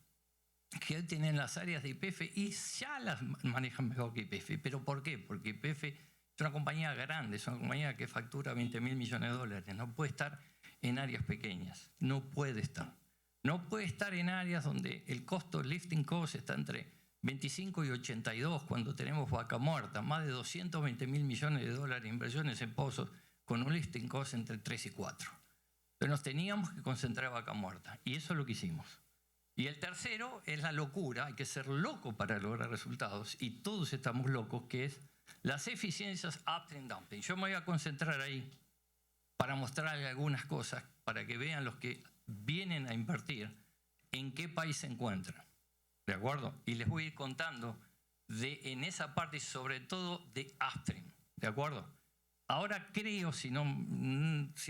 que hoy tienen las áreas de YPF y ya las manejan mejor que YPF. ¿Pero por qué? Porque YPF es una compañía grande, es una compañía que factura 20.000 millones de dólares. No puede estar en áreas pequeñas, no puede estar. No puede estar en áreas donde el costo, el lifting cost, está entre 25 y 82, cuando tenemos Vaca Muerta, más de 220.000 millones de dólares de inversiones en pozos, con un lifting cost entre 3 y 4. Entonces nos teníamos que concentrar en Vaca Muerta, y eso es lo que hicimos. Y el tercero es la locura, hay que ser loco para lograr resultados, y todos estamos locos, que es las eficiencias upstream dumping. Yo me voy a concentrar ahí para mostrarles algunas cosas, para que vean los que vienen a invertir en qué país se encuentran. ¿De acuerdo? Y les voy a ir contando en esa parte, sobre todo de upstream. ¿De acuerdo? Ahora creo, si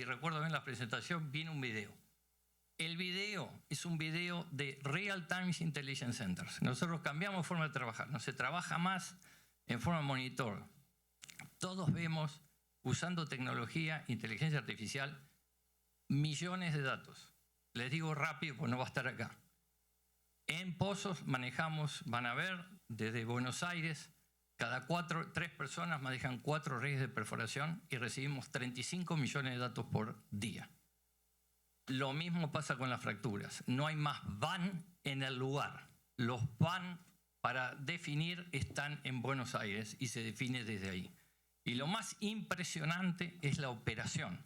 recuerdo bien la presentación, viene un video. El video es un video de Real Time Intelligence Centers. Nosotros cambiamos forma de trabajar. No se trabaja más en forma de monitor. Todos vemos, usando tecnología, inteligencia artificial, millones de datos. Les digo rápido, pues no va a estar acá. En pozos manejamos, van a ver, desde Buenos Aires, cada 3 personas manejan 4 redes de perforación y recibimos 35 millones de datos por día. Lo mismo pasa con las fracturas. No hay más van en el lugar. Los van para definir están en Buenos Aires y se define desde ahí. Y lo más impresionante es la operación.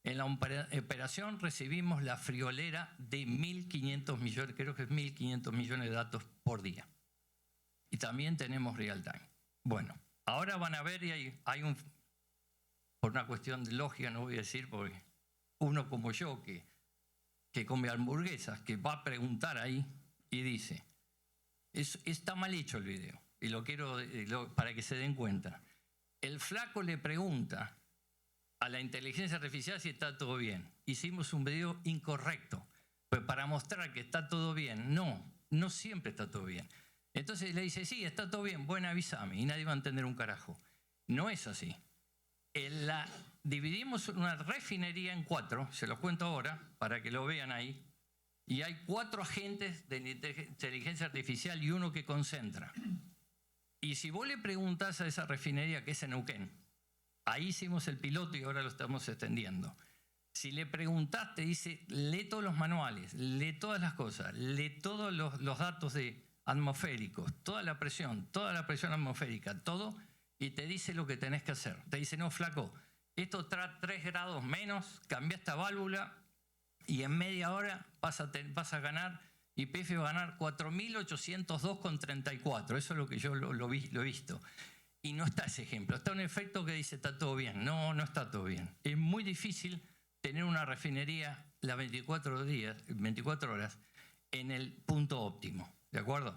En la operación recibimos la friolera de 1.500 millones, creo que es 1.500 millones de datos por día. Y también tenemos real time. Bueno, ahora van a ver y hay un, por una cuestión de lógica, no voy a decir, porque uno como yo que come hamburguesas, que va a preguntar ahí y dice, está mal hecho el video, y lo quiero para que se den cuenta. El flaco le pregunta a la inteligencia artificial si está todo bien. Hicimos un video incorrecto, pues para mostrar que está todo bien. No siempre está todo bien. Entonces le dice, sí, está todo bien, bueno, avísame, y nadie va a entender un carajo. No es así. Dividimos una refinería en 4, se los cuento ahora, para que lo vean ahí, y hay 4 agentes de inteligencia artificial y uno que concentra. Y si vos le preguntás a esa refinería, que es en Neuquén, ahí hicimos el piloto y ahora lo estamos extendiendo. Si le preguntás, te dice, lee todos los manuales, lee todas las cosas, lee todos los datos atmosféricos, toda la presión atmosférica, todo, y te dice lo que tenés que hacer. Te dice, no, flaco, esto trae 3 grados menos, cambia esta válvula y en media hora vas a ganar, YPF va a ganar 4.802,34. Eso es lo que yo lo he visto. Y no está ese ejemplo. Está un efecto que dice, está todo bien. No está todo bien. Es muy difícil tener una refinería las 24 horas en el punto óptimo. ¿De acuerdo?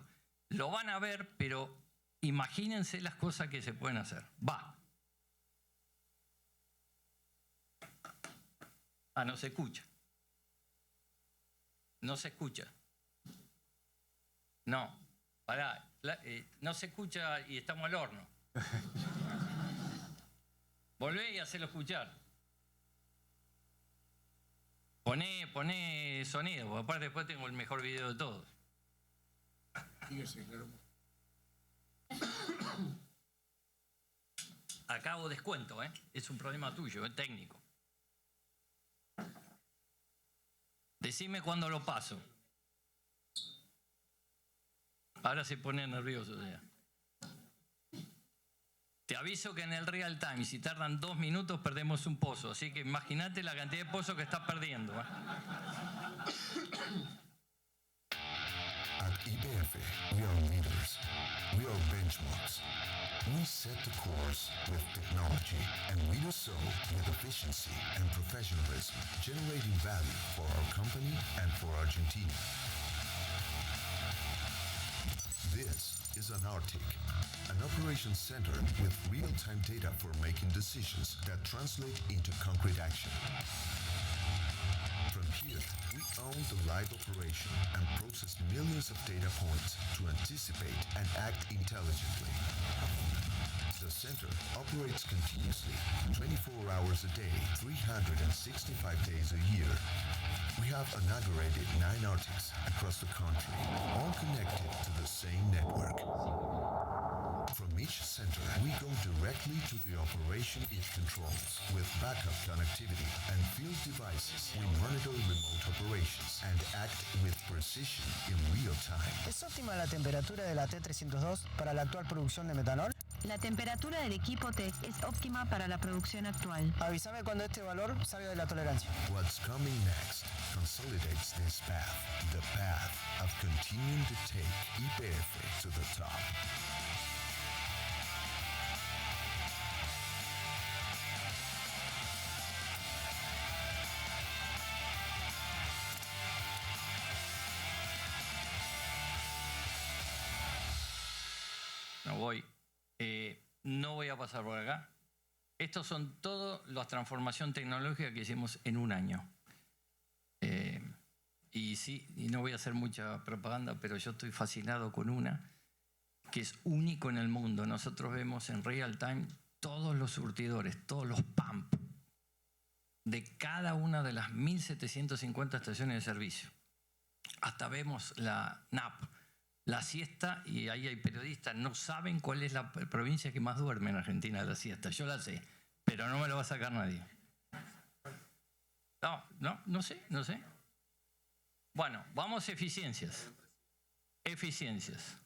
Lo van a ver, pero imagínense las cosas que se pueden hacer. No se escucha. No se escucha. No, pará. No se escucha y estamos al horno. Volvé y hacelo escuchar. Poné sonido, porque aparte después tengo el mejor video de todos. Acá hago descuento, es un problema tuyo, es técnico. Decime cuándo lo paso. Ahora se pone nervioso ya. Te aviso que en el real time, si tardan 2 minutos, perdemos un pozo. Así que imagínate la cantidad de pozos que estás perdiendo. At YPF, we are leaders. We are benchmarks. We set the course with technology, and we do so with efficiency and professionalism, generating value for our company and for Argentina. This is an Arctic, an operations center with real-time data for making decisions that translate into concrete action. From here, we own the live operation and process millions of data points to anticipate and act intelligently. The center operates continuously, 24 hours a day, 365 days a year. We have inaugurated 9 Arctics across the country, all connected to the same network. From each center, we go directly to the operation it controls. With backup connectivity and field devices, we monitor remote operations and act with precision in real time. ¿Es óptima la temperatura de la T302 para la actual producción de metanol? La temperatura del equipo T es óptima para la producción actual. Avísame cuando este valor salga de la tolerancia. What's coming next consolidates this path, the path of continuing to take YPF to the top. No voy a pasar por acá. Estos son todas las transformaciones tecnológicas que hicimos en un año. Y no voy a hacer mucha propaganda, pero yo estoy fascinado con una que es único en el mundo. Nosotros vemos en real time todos los surtidores, todos los pump de cada una de las 1.750 estaciones de servicio. Hasta vemos la NAP, La siesta, y ahí hay periodistas, no saben cuál es la provincia que más duerme en Argentina la siesta. Yo la sé, pero no me lo va a sacar nadie. No sé. Bueno, vamos a eficiencias. Eficiencias.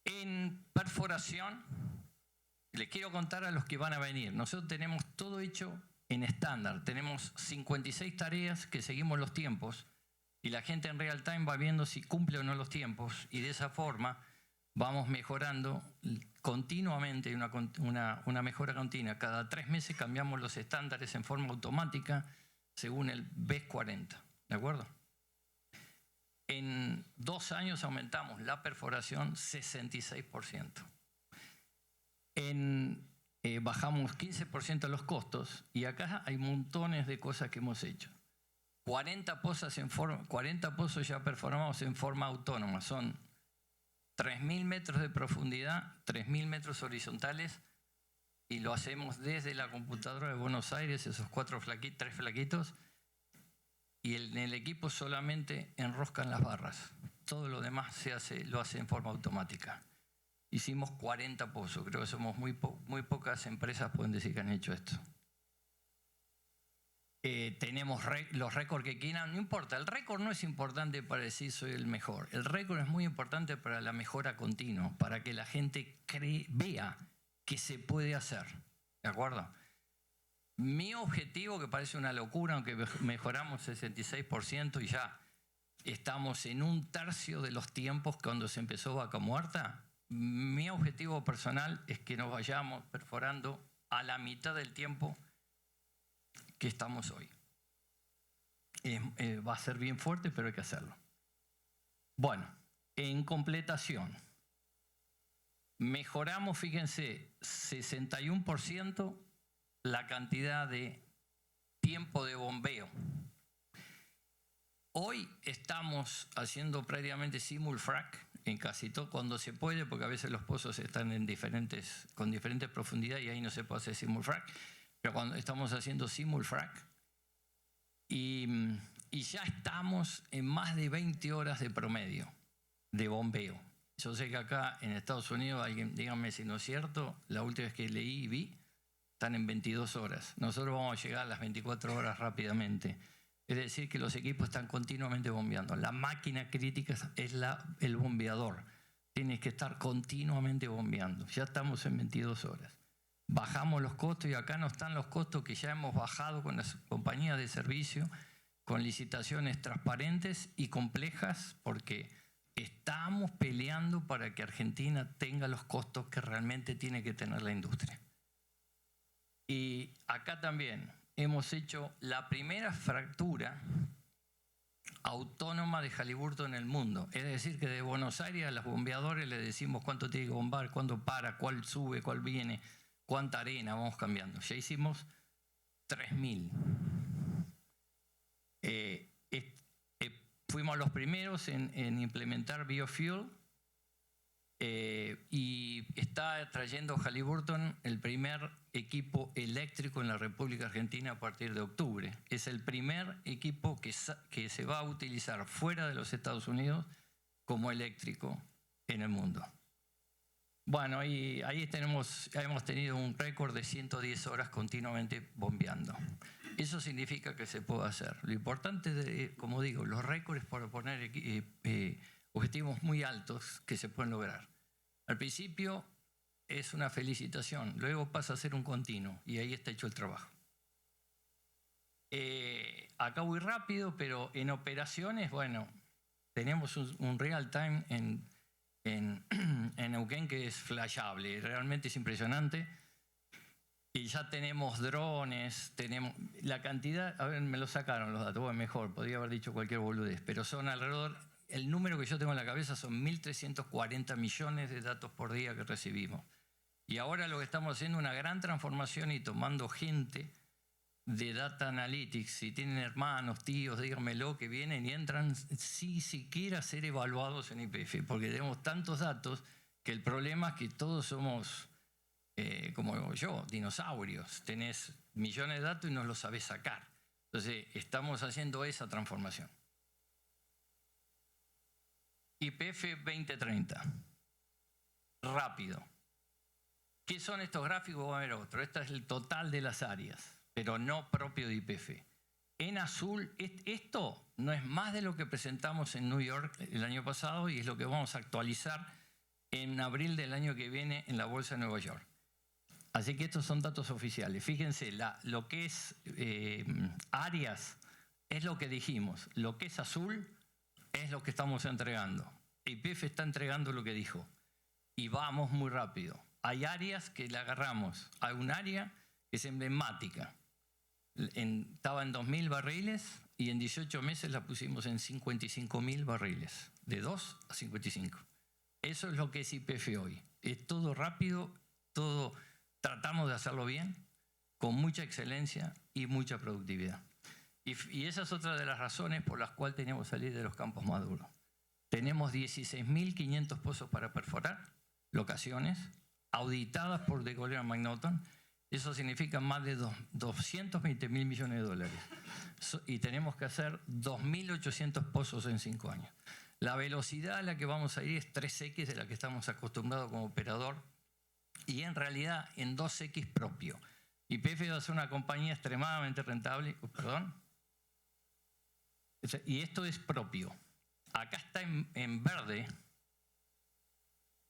En perforación, les quiero contar a los que van a venir. Nosotros tenemos todo hecho en estándar. Tenemos 56 tareas que seguimos los tiempos y la gente en real time va viendo si cumple o no los tiempos y de esa forma vamos mejorando continuamente, una mejora continua. Cada 3 meses cambiamos los estándares en forma automática según el BES 40. ¿De acuerdo? En 2 años aumentamos la perforación 66%. Bajamos 15% los costos y acá hay montones de cosas que hemos hecho. 40 pozos ya perforamos en forma autónoma. Son 3.000 metros de profundidad, 3.000 metros horizontales y lo hacemos desde la computadora de Buenos Aires, esos 3 flaquitos, y en el equipo solamente enroscan las barras. Todo lo demás lo hace en forma automática. Hicimos 40 pozos, creo que somos muy pocas empresas pueden decir que han hecho esto. Tenemos los récords que quieran, no importa, el récord no es importante para decir soy el mejor, el récord es muy importante para la mejora continua, para que la gente vea que se puede hacer, ¿de acuerdo? Mi objetivo, que parece una locura, aunque mejoramos 66% y ya estamos en 1/3 de los tiempos cuando se empezó Vaca Muerta, mi objetivo personal es que nos vayamos perforando a la mitad del tiempo que estamos hoy. Va a ser bien fuerte, pero hay que hacerlo. Bueno, en completación, mejoramos, fíjense, 61% la cantidad de tiempo de bombeo. Hoy estamos haciendo prácticamente simulfrac en casi todo, cuando se puede, porque a veces los pozos están con diferentes profundidades y ahí no se puede hacer simulfrac. Pero cuando estamos haciendo simulfrac y ya estamos en más de 20 horas de promedio de bombeo. Yo sé que acá en Estados Unidos, alguien, díganme si no es cierto, la última vez que leí y vi, están en 22 horas. Nosotros vamos a llegar a las 24 horas rápidamente. Es decir, que los equipos están continuamente bombeando. La máquina crítica es el bombeador. Tienes que estar continuamente bombeando. Ya estamos en 22 horas. Bajamos los costos y acá no están los costos que ya hemos bajado con las compañías de servicio, con licitaciones transparentes y complejas, porque estamos peleando para que Argentina tenga los costos que realmente tiene que tener la industria. Y acá también hemos hecho la primera fractura autónoma de Halliburton en el mundo. Es decir, que de Buenos Aires a los bombeadores le decimos cuánto tiene que bombar, cuándo para, cuál sube, cuál viene, cuánta arena, vamos cambiando. Ya hicimos 3.000. Fuimos los primeros en implementar biofuel y está trayendo Halliburton el primer equipo eléctrico en la República Argentina a partir de octubre. Es el primer equipo que se va a utilizar fuera de los Estados Unidos como eléctrico en el mundo. Bueno, y ahí hemos tenido un récord de 110 horas continuamente bombeando. Eso significa que se puede hacer. Lo importante, como digo, los récords para poner objetivos muy altos que se pueden lograr. Al principio es una felicitación, luego pasa a ser un continuo y ahí está hecho el trabajo. Acá voy rápido, pero en operaciones, bueno, tenemos un real time en Neuquén que es flashable, realmente es impresionante. Y ya tenemos drones, tenemos la cantidad, a ver, me lo sacaron los datos, bueno, mejor, podría haber dicho cualquier boludez, pero son alrededor, el número que yo tengo en la cabeza son 1.340 millones de datos por día que recibimos. Y ahora lo que estamos haciendo es una gran transformación y tomando gente de Data Analytics, si tienen hermanos, tíos, díganmelo, que vienen y entran sin siquiera ser evaluados en YPF, porque tenemos tantos datos que el problema es que todos somos, como yo, dinosaurios. Tenés millones de datos y no los sabés sacar. Entonces, estamos haciendo esa transformación. YPF 2030. Rápido. ¿Qué son estos gráficos? Vamos a ver otro. Este es el total de las áreas, pero no propio de YPF. En azul, esto no es más de lo que presentamos en New York el año pasado y es lo que vamos a actualizar en abril del año que viene en la Bolsa de Nueva York. Así que estos son datos oficiales. Fíjense, lo que es áreas es lo que dijimos. Lo que es azul es lo que estamos entregando. YPF está entregando lo que dijo. Y vamos muy rápido. Hay áreas que le agarramos. Hay un área que es emblemática. Estaba en 2.000 barriles y en 18 meses la pusimos en 55.000 barriles. De 2 a 55. Eso es lo que es YPF hoy. Es todo rápido, todo tratamos de hacerlo bien, con mucha excelencia y mucha productividad. Y esa es otra de las razones por las cuales tenemos que salir de los campos maduros. Tenemos 16.500 pozos para perforar, locaciones, auditadas por The Golden McNaughton. Eso significa más de 220.000 millones de dólares. Y tenemos que hacer 2.800 pozos en 5 años. La velocidad a la que vamos a ir es 3X de la que estamos acostumbrados como operador y en realidad en 2X propio. YPF va a ser una compañía extremadamente rentable. Perdón. Y esto es propio. Acá está en verde,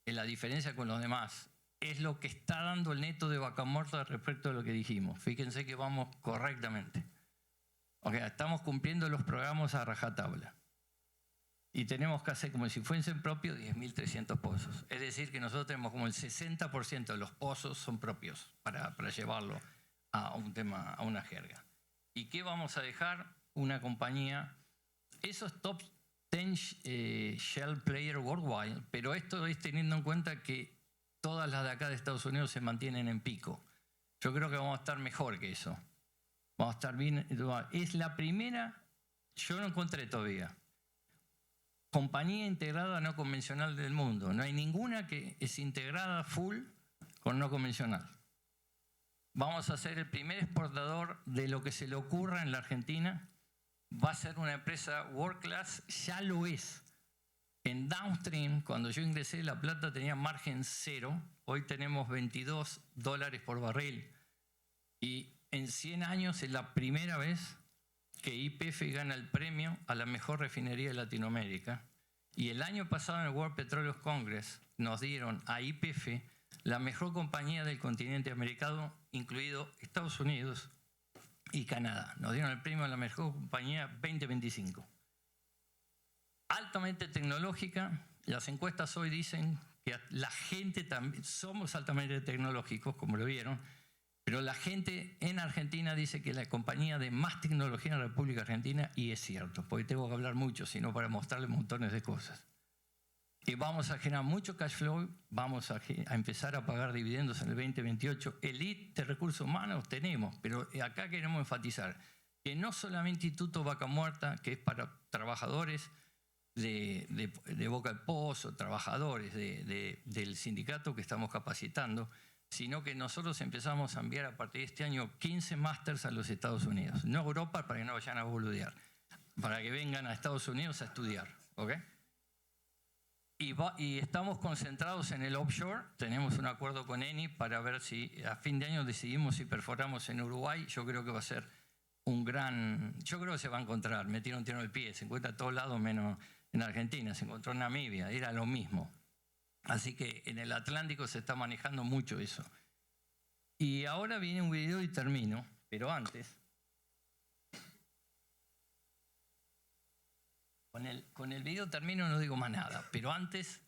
en la diferencia con los demás, es lo que está dando el neto de Vaca Muerta respecto a lo que dijimos. Fíjense que vamos correctamente. Estamos cumpliendo los programas a rajatabla. Y tenemos que hacer como si fuesen propios 10.300 pozos. Es decir, que nosotros tenemos como el 60% de los pozos son propios para llevarlo a un tema, a una jerga. ¿Y qué vamos a dejar? Una compañía, esos top 10 shale player worldwide, pero esto es teniendo en cuenta que todas las de acá de Estados Unidos se mantienen en pico. Yo creo que vamos a estar mejor que eso. Vamos a estar bien. Es la primera, yo no encontré todavía, compañía integrada no convencional del mundo. No hay ninguna que es integrada full con no convencional. Vamos a ser el primer exportador de lo que se le ocurra en la Argentina. Va a ser una empresa world class, ya lo es. En downstream, cuando yo ingresé, La Plata tenía margen cero. Hoy tenemos $22 por barril. Y en 100 años es la primera vez que YPF gana el premio a la mejor refinería de Latinoamérica. Y el año pasado en el World Petroleum Congress nos dieron a YPF la mejor compañía del continente americano, incluido Estados Unidos y Canadá. Nos dieron el premio a la mejor compañía 2025. Altamente tecnológica. Las encuestas hoy dicen que la gente también, somos altamente tecnológicos, como lo vieron, pero la gente en Argentina dice que es la compañía de más tecnología en la República Argentina, y es cierto, porque tengo que hablar mucho, sino para mostrarles montones de cosas. Y vamos a generar mucho cash flow, vamos a empezar a pagar dividendos en el 2028. Elite de recursos humanos tenemos, pero acá queremos enfatizar que no solamente Instituto Vaca Muerta, que es para trabajadores de Boca del Pozo, trabajadores del sindicato que estamos capacitando, sino que nosotros empezamos a enviar a partir de este año 15 másters a los Estados Unidos. No a Europa, para que no vayan a boludear, para que vengan a Estados Unidos a estudiar. ¿Ok? Y estamos concentrados en el offshore. Tenemos un acuerdo con Eni para ver si a fin de año decidimos si perforamos en Uruguay. Yo creo que va a ser un gran... Yo creo que se va a encontrar. Metieron tiro en el pie. Se encuentra a todos lados menos en Argentina. Se encontró en Namibia. Era lo mismo. Así que en el Atlántico se está manejando mucho eso. Y ahora viene un video y termino. Pero antes... Con el video termino, no digo más nada, pero antes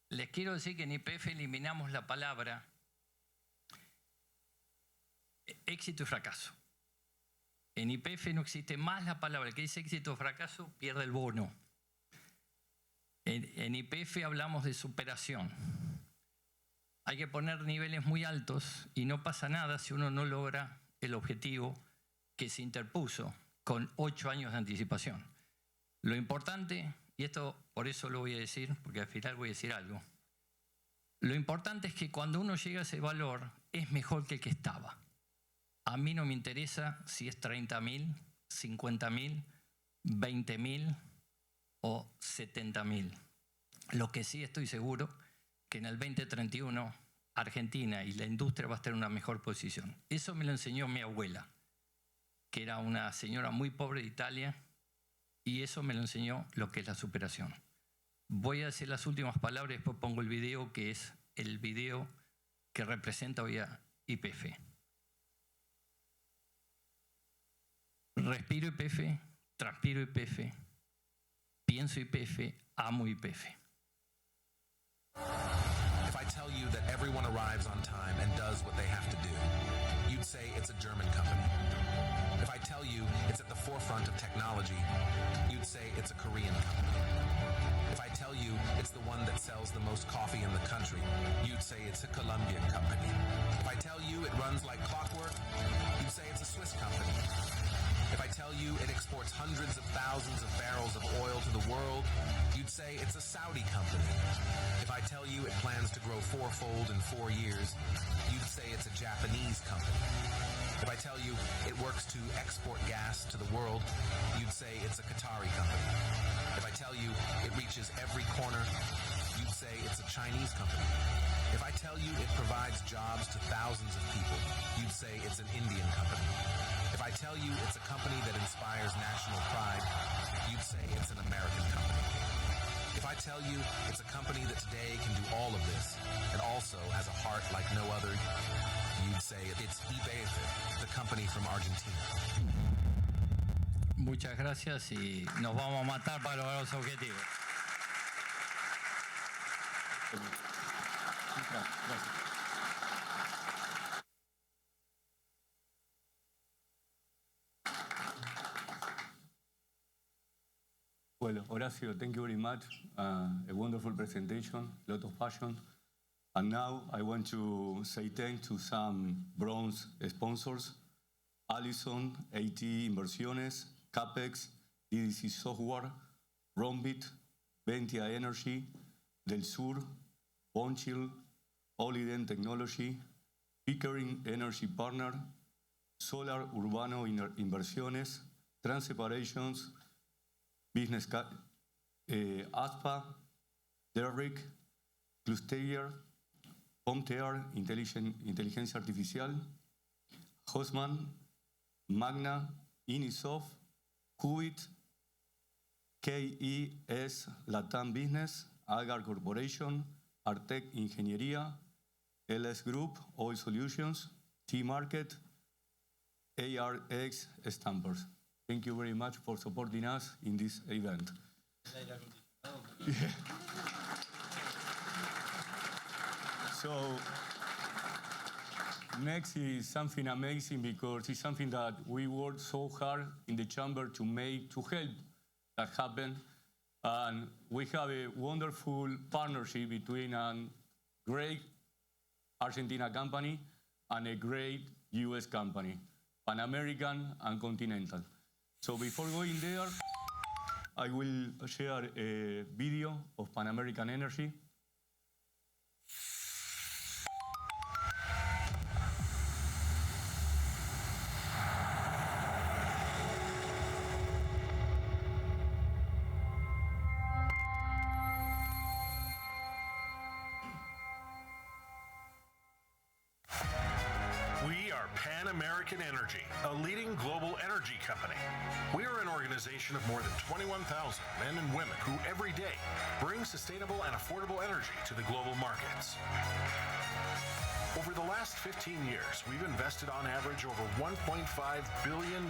les quiero decir que en YPF eliminamos la palabra éxito y fracaso. En YPF no existe más la palabra, el que dice éxito o fracaso pierde el bono. En YPF hablamos de superación. Hay que poner niveles muy altos y no pasa nada si uno no logra el objetivo que se interpuso con 8 años de anticipación. Lo importante, y esto por eso lo voy a decir, porque al final voy a decir algo, lo importante es que cuando uno llega a ese valor es mejor que el que estaba. A mí no me interesa si es 30.000, 50.000, 20.000 o 70.000. Lo que sí estoy seguro que en el 2031 Argentina y la industria va a estar en una mejor posición. Eso me lo enseñó mi abuela, que era una señora muy pobre de Italia, y eso me lo enseñó lo que es la superación. Voy a decir las últimas palabras y después pongo el video, que es el video que representa hoy a YPF. Respiro YPF, transpiro YPF, pienso YPF, amo YPF. If I tell you that everyone arrives on time and does what they have to do, you'd say it's a German company. If I tell you it's at the forefront of technology, you'd say it's a Korean company. If I tell you it's the one that sells the most coffee in the country, you'd say it's a Colombian company. If I tell you it runs like clockwork, you'd say it's a Swiss company. If I tell you it exports hundreds of thousands of barrels of oil to the world, you'd say it's a Saudi company. If I tell you it plans to grow fourfold in 4 years, you'd say it's a Japanese company. If I tell you it works to export gas to the world, you'd say it's a Qatari company. If I tell you it reaches every corner, you'd say it's a Chinese company. If I tell you it provides jobs to thousands of people, you'd say it's an Indian company. If I tell you it's a company that inspires national pride, you'd say it's an American company. If I tell you it's a company that today can do all of this and also has a heart like no other, you'd say it's YPF, the company from Argentina. Muchas gracias y nos vamos a matar para lograr los objetivos. Gracias. Well, Horacio, thank you very much. A wonderful presentation, a lot of passion. And now I want to say thanks to some bronze sponsors: Allison, AT Inversiones, Capex, DDC Software, Rombit, Ventia Energy, Del Sur, Bonchil, Oliden Technology, Pickering Energy Partner, Solar Urbano Inversiones, Transeparations, Business ASPA, Derrick, Clusteyer, Pomtear, Inteligencia Artificial, Hosman, Magna, Inisoft, Qubit, KES Latam Business, Agar Corporation, Artec Ingeniería, LS Group, Oil Solutions, T-Market, ARX Stampers. Thank you very much for supporting us in this event. Yeah. So next is something amazing, because it's something that we worked so hard in the chamber to help that happen. And we have a wonderful partnership between a great Argentina company and a great US company, Pan American and Continental. So before going there, I will share a video of Pan American Energy. We are Pan American Energy, a leading global energy company. We are an organization of more than 21,000 men and women who every day bring sustainable and affordable energy to the global markets. Over the last 15 years, we've invested on average over $1.5 billion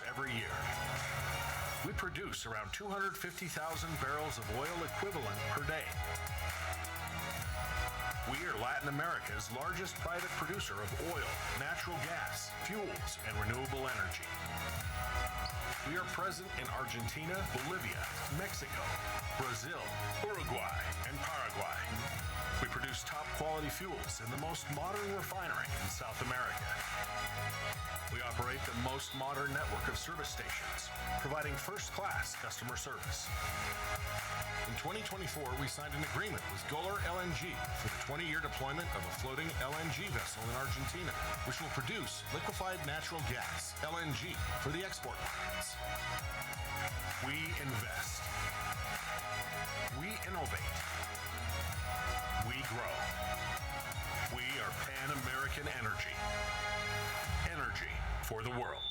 every year. We produce around 250,000 barrels of oil equivalent per day. We are Latin America's largest private producer of oil, natural gas, fuels, and renewable energy. We are present in Argentina, Bolivia, Mexico, Brazil, Uruguay, and Paraguay. We produce top quality fuels in the most modern refinery in South America. We operate the most modern network of service stations, providing first-class customer service. In 2024, we signed an agreement with Golar LNG for the 20-year deployment of a floating LNG vessel in Argentina, which will produce liquefied natural gas, LNG, for the export markets. We invest. We innovate. grow. We are Pan American Energy. Energy for the world.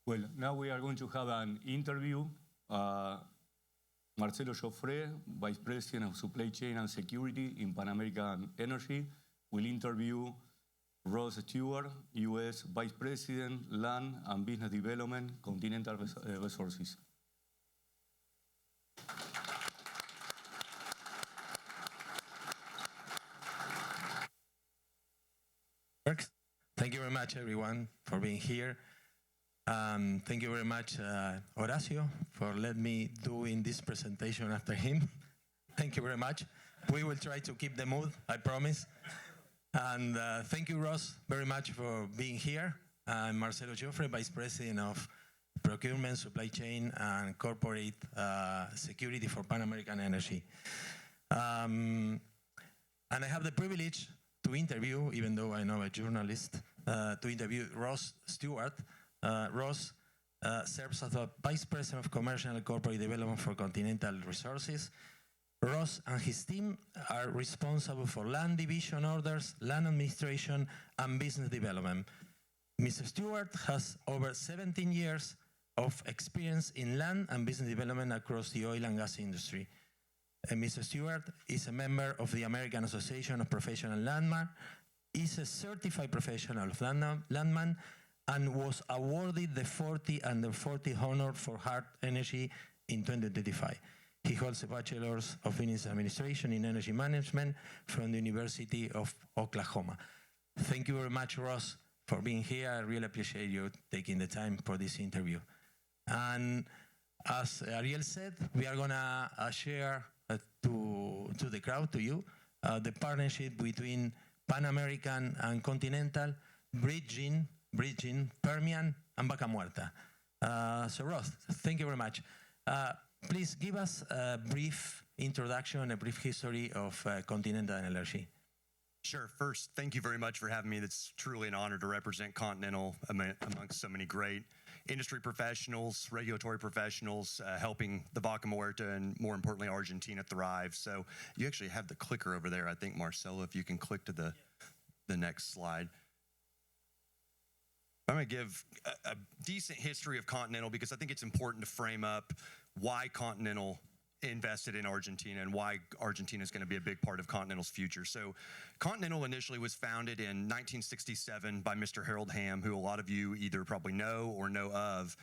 Well, now we are going to have an interview. Marcelo Joffre, Vice President of Supply Chain and Security in Pan American Energy, will interview Ross Stewart, U.S. Vice President, Land and Business Development, Continental Resources. Thank you very much, everyone, for being here. Thank you very much, Horacio, for letting me do in this presentation after him. Thank you very much. We will try to keep the mood, I promise. And thank you, Ross, very much for being here. I'm Marcelo Joffre, Vice President of Procurement, Supply Chain, and Corporate Security for Pan American Energy. And I have the privilege to interview, even though I'm not a journalist, to interview Ross Stewart. Ross serves as the Vice President of Commercial and Corporate Development for Continental Resources. Ross and his team are responsible for land division orders, land administration, and business development. Mr. Stewart has over 17 years of experience in land and business development across the oil and gas industry. Mr. Stewart is a member of the American Association of Professional Landmen, is a certified professional landman, and was awarded the 40 Under 40 honor for hard energy in 2025. He holds a Bachelor's of Business Administration in Energy Management from the University of Oklahoma. Thank you very much, Ross, for being here. I really appreciate you taking the time for this interview. And as Ariel said, we are going to share to the crowd, to you, the partnership between Pan American and Continental, bridging Permian and Vaca Muerta. So Ross, thank you very much. Please give us a brief introduction, a brief history of Continental Energy. Sure. First, thank you very much for having me. It's truly an honor to represent Continental amongst so many great industry professionals, regulatory professionals, helping the Vaca Muerta and, more importantly, Argentina thrive. So you actually have the clicker over there, I think, Marcelo, if you can click to the next slide. I'm going to give a decent history of Continental because I think it's important to frame up why Continental invested in Argentina and why Argentina is going to be a big part of Continental's future. So Continental initially was founded in 1967 by Mr. Harold Hamm, who a lot of you either probably know or know of.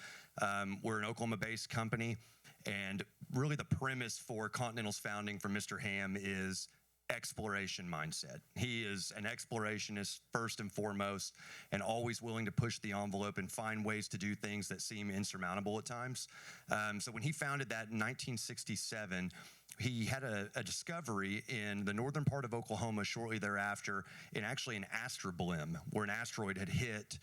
We're an Oklahoma-based company, and really the premise for Continental's founding from Mr. Hamm is exploration mindset. He is an explorationist first and foremost, and always willing to push the envelope and find ways to do things that seem insurmountable at times. So when he founded that in 1967, he had a discovery in the northern part of Oklahoma shortly thereafter, in actually an astroblim, where an asteroid had hit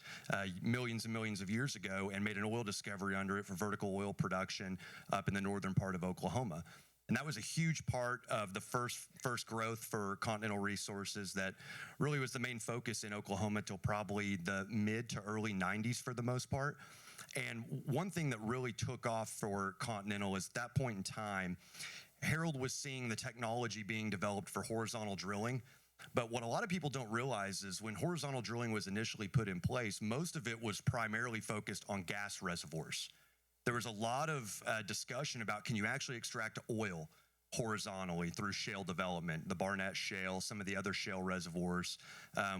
millions and millions of years ago and made an oil discovery under it for vertical oil production up in the northern part of Oklahoma. And that was a huge part of the first growth for Continental Resources that really was the main focus in Oklahoma till probably the mid to early 90s for the most part. And one thing that really took off for Continental is at that point in time, Harold was seeing the technology being developed for horizontal drilling. But what a lot of people don't realize is when horizontal drilling was initially put in place, most of it was primarily focused on gas reservoirs. There was a lot of discussion about, can you actually extract oil horizontally through shale development? The Barnett Shale, some of the other shale reservoirs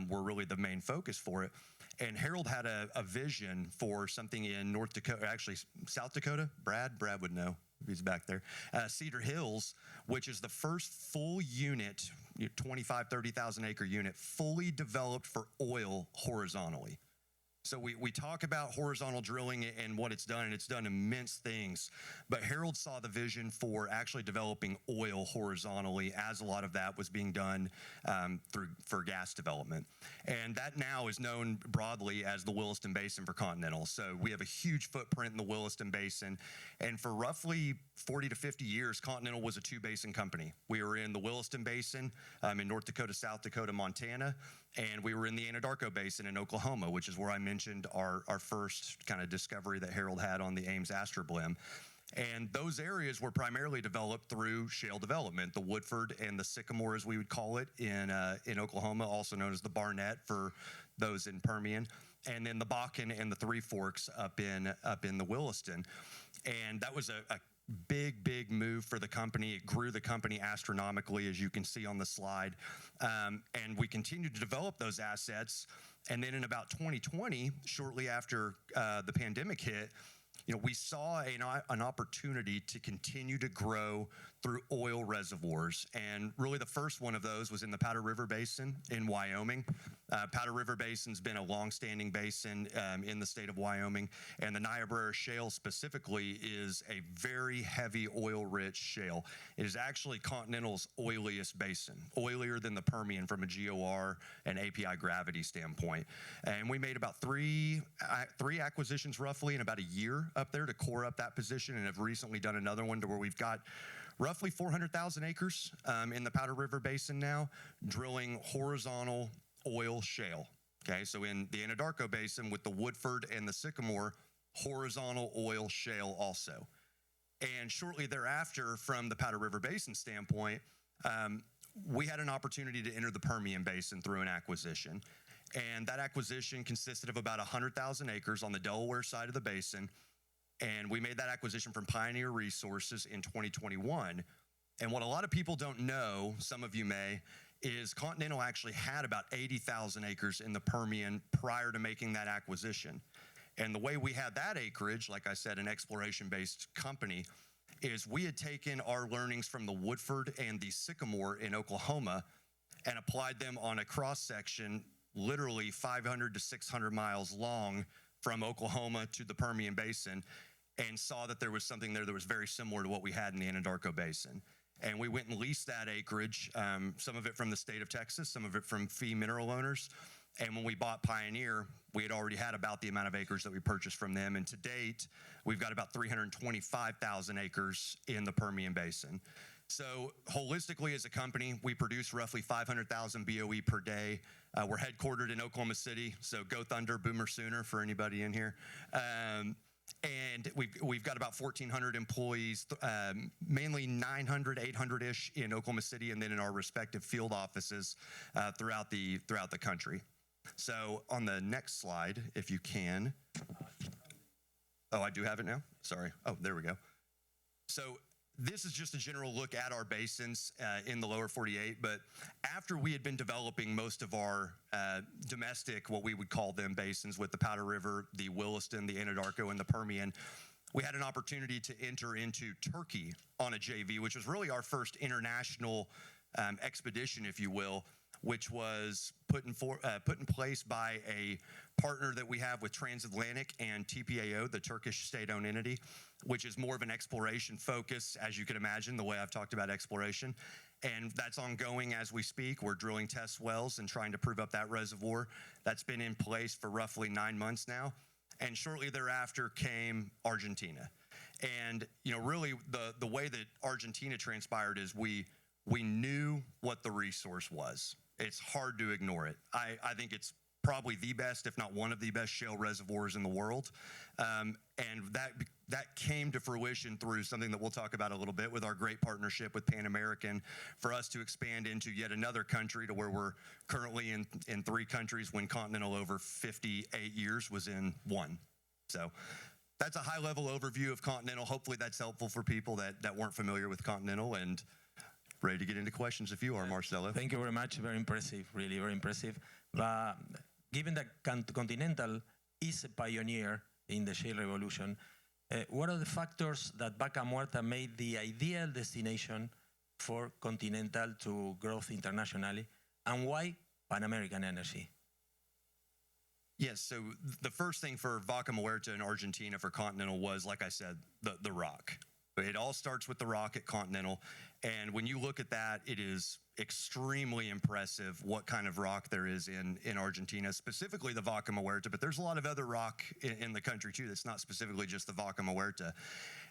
were really the main focus for it. And Harold had a vision for something in North Dakota, actually South Dakota. Brad would know. He's back there. Cedar Hills, which is the first full unit, 25, 30,000 acre unit, fully developed for oil horizontally. So we talk about horizontal drilling and what it's done, and it's done immense things. But Harold saw the vision for actually developing oil horizontally, as a lot of that was being done for gas development. And that now is known broadly as the Williston Basin for Continental. So we have a huge footprint in the Williston Basin. And for roughly 40 to 50 years, Continental was a two-basin company. We were in the Williston Basin in North Dakota, South Dakota, Montana, and we were in the Anadarko Basin in Oklahoma, which is where I mentioned our first kind of discovery that Harold had on the Ames astroblim. And those areas were primarily developed through shale development, the Woodford and the Sycamore, as we would call it, in Oklahoma, also known as the Barnett for those in Permian, and then the Bakken and the Three Forks up in the Williston. And that was a big move for the company. It grew the company astronomically, as you can see on the slide. And we continued to develop those assets. And then in about 2020, shortly after the pandemic hit, we saw an opportunity to continue to grow through oil reservoirs. And really the first one of those was in the Powder River Basin in Wyoming. Powder River Basin's been a long-standing basin in the state of Wyoming. And the Niobrara Shale specifically is a very heavy oil-rich shale. It is actually Continental's oiliest basin, oilier than the Permian from a GOR and API gravity standpoint. And we made about three acquisitions roughly in about a year up there to core up that position, and have recently done another one to where we've got roughly 400,000 acres in the Powder River Basin now, drilling horizontal oil shale. Okay, so in the Anadarko Basin with the Woodford and the Sycamore, horizontal oil shale also. And shortly thereafter, from the Powder River Basin standpoint, we had an opportunity to enter the Permian Basin through an acquisition. And that acquisition consisted of about 100,000 acres on the Delaware side of the basin. And we made that acquisition from Pioneer Resources in 2021. And what a lot of people don't know, some of you may, is Continental actually had about 80,000 acres in the Permian prior to making that acquisition. And the way we had that acreage, like I said, an exploration-based company, is we had taken our learnings from the Woodford and the Sycamore in Oklahoma and applied them on a cross-section literally 500 to 600 miles long from Oklahoma to the Permian Basin, and saw that there was something there that was very similar to what we had in the Anadarko Basin. And we went and leased that acreage, some of it from the state of Texas, some of it from fee mineral owners. And when we bought Pioneer, we had already had about the amount of acres that we purchased from them. And to date, we've got about 325,000 acres in the Permian Basin. So holistically as a company, we produce roughly 500,000 BOE per day. We're headquartered in Oklahoma City, so go Thunder, Boomer Sooner for anybody in here. And we've got about 1,400 employees, mainly 900, 800-ish in Oklahoma City, and then in our respective field offices throughout the country. So on the next slide, if you can. Oh, I do have it now? Sorry. Oh, there we go. So this is just a general look at our basins in the lower 48, but after we had been developing most of our domestic, what we would call them basins with the Powder River, the Williston, the Anadarko, and the Permian, we had an opportunity to enter into Turkey on a JV, which was really our first international expedition, if you will, which was put in place by a partner that we have with Transatlantic and TPAO, the Turkish state-owned entity, which is more of an exploration focus, as you can imagine, the way I've talked about exploration. And that's ongoing as we speak. We're drilling test wells and trying to prove up that reservoir. That's been in place for roughly 9 months now. And shortly thereafter came Argentina. And really the way that Argentina transpired is we knew what the resource was. It's hard to ignore it. I think it's probably the best, if not one of the best shale reservoirs in the world. And that came to fruition through something that we'll talk about a little bit with our great partnership with Pan American for us to expand into yet another country to where we're currently in 3 countries when Continental over 58 years was in 1. So that's a high-level overview of Continental. Hopefully that's helpful for people that weren't familiar with Continental, and ready to get into questions if you are, Marcelo. Thank you very much. Very impressive, really very impressive. Given that Continental is a pioneer in the shale revolution, what are the factors that Vaca Muerta made the ideal destination for Continental to growth internationally, and why Pan American Energy? Yes, so the first thing for Vaca Muerta in Argentina for Continental was, like I said, the rock. It all starts with the rock at Continental, and when you look at that, it is extremely impressive what kind of rock there is in Argentina, specifically the Vaca Muerta, but there's a lot of other rock in the country too that's not specifically just the Vaca Muerta.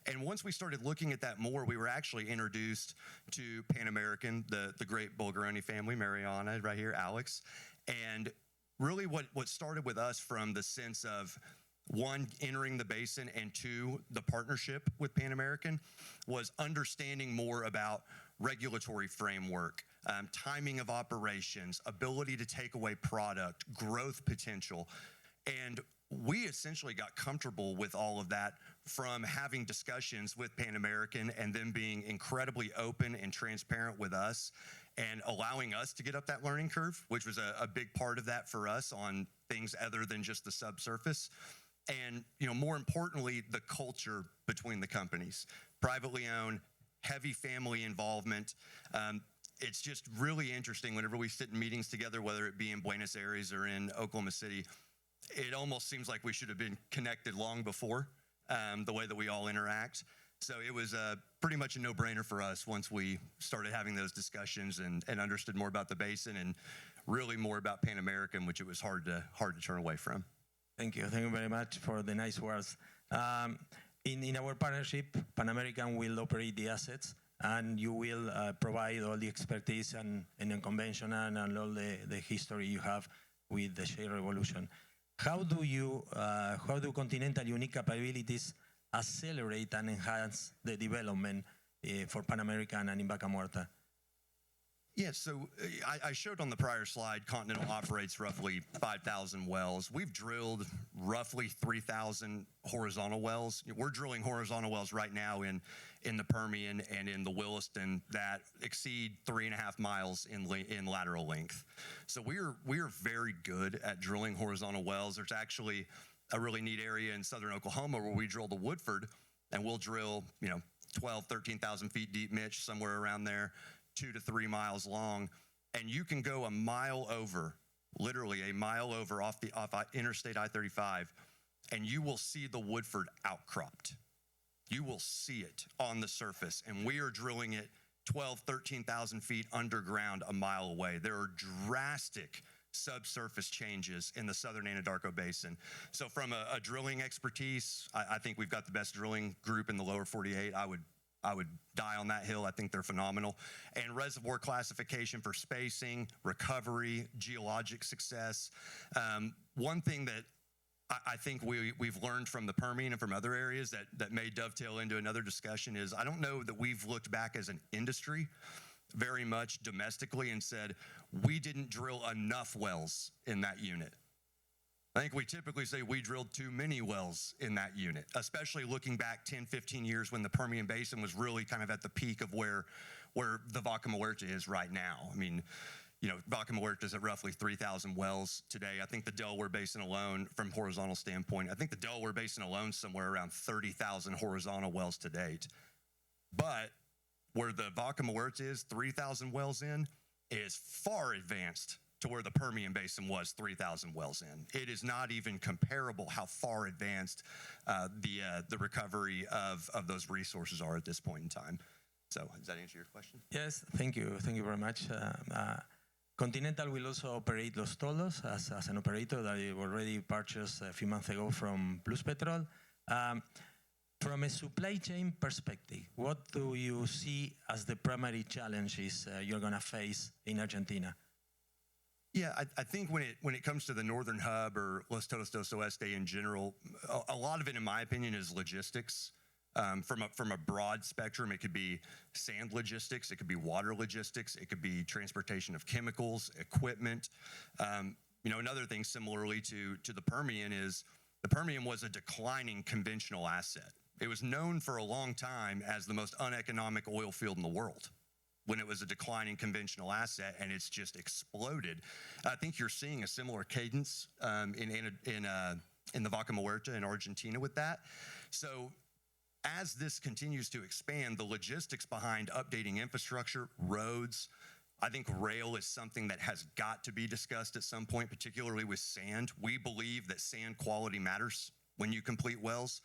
And once we started looking at that more, we were actually introduced to Pan American, the great Bulgaroni family, Mariana right here, Alex, and really what started with us from the sense of one, entering the basin, and two, the partnership with Pan American, was understanding more about regulatory framework, timing of operations, ability to take away product, growth potential. And we essentially got comfortable with all of that from having discussions with Pan American and them being incredibly open and transparent with us and allowing us to get up that learning curve, which was a big part of that for us on things other than just the subsurface. And, you know, more importantly, the culture between the companies. Privately owned, heavy family involvement. It's just really interesting whenever we sit in meetings together, whether it be in Buenos Aires or in Oklahoma City. It almost seems like we should have been connected long before, the way that we all interact. So it was pretty much a no-brainer for us once we started having those discussions and understood more about the basin and really more about Pan American, which it was hard to turn away from. Thank you very much for the nice words. In our partnership, Pan American will operate the assets, and you will provide all the expertise and unconventional and all the history you have with the shale revolution. How do Continental unique capabilities accelerate and enhance the development for Pan American and in Vaca Muerta? Yeah, so I showed on the prior slide, Continental operates roughly 5,000 wells. We've drilled roughly 3,000 horizontal wells. We're drilling horizontal wells right now in the Permian and in the Williston that exceed 3.5 miles in lateral length. So we're very good at drilling horizontal wells. There's actually a really neat area in southern Oklahoma where we drill the Woodford, and we'll drill 12, 13,000 feet deep, Mitch, somewhere around there, 2 to 3 miles long, and you can go a mile over, literally a mile over off Interstate I-35, and you will see the Woodford outcropped. You will see it on the surface, and we are drilling it 12, 13,000 feet underground a mile away. There are drastic subsurface changes in the southern Anadarko Basin. So from a drilling expertise, I think we've got the best drilling group in the lower 48. I would die on that hill. I think they're phenomenal. And reservoir classification for spacing, recovery, geologic success. One thing that I think we've learned from the Permian and from other areas that may dovetail into another discussion is I don't know that we've looked back as an industry very much domestically and said, we didn't drill enough wells in that unit. I think we typically say we drilled too many wells in that unit, especially looking back 10, 15 years when the Permian Basin was really kind of at the peak of where the Vaca Muerta is right now. I mean, Vaca Muerta is at roughly 3,000 wells today. I think the Delaware Basin alone, from horizontal standpoint, I think the Delaware Basin alone is somewhere around 30,000 horizontal wells to date. But where the Vaca Muerta is 3,000 wells in is far advanced to where the Permian Basin was 3,000 wells in. It is not even comparable how far advanced the recovery of those resources are at this point in time. So does that answer your question? Yes, thank you very much. Continental will also operate Los Tolos as an operator that you already purchased a few months ago from Plus Petrol. From a supply chain perspective, what do you see as the primary challenges you're going to face in Argentina? Yeah, I think when it comes to the Northern Hub or Los Todos dos Oeste in general, a lot of it, in my opinion, is logistics. From a broad spectrum, it could be sand logistics, it could be water logistics, it could be transportation of chemicals, equipment. Another thing similarly to the Permian is the Permian was a declining conventional asset. It was known for a long time as the most uneconomic oil field in the world when it was a declining conventional asset, and it's just exploded. I think you're seeing a similar cadence in the Vaca Muerta in Argentina with that. So as this continues to expand, the logistics behind updating infrastructure, roads, I think rail is something that has got to be discussed at some point, particularly with sand. We believe that sand quality matters when you complete wells,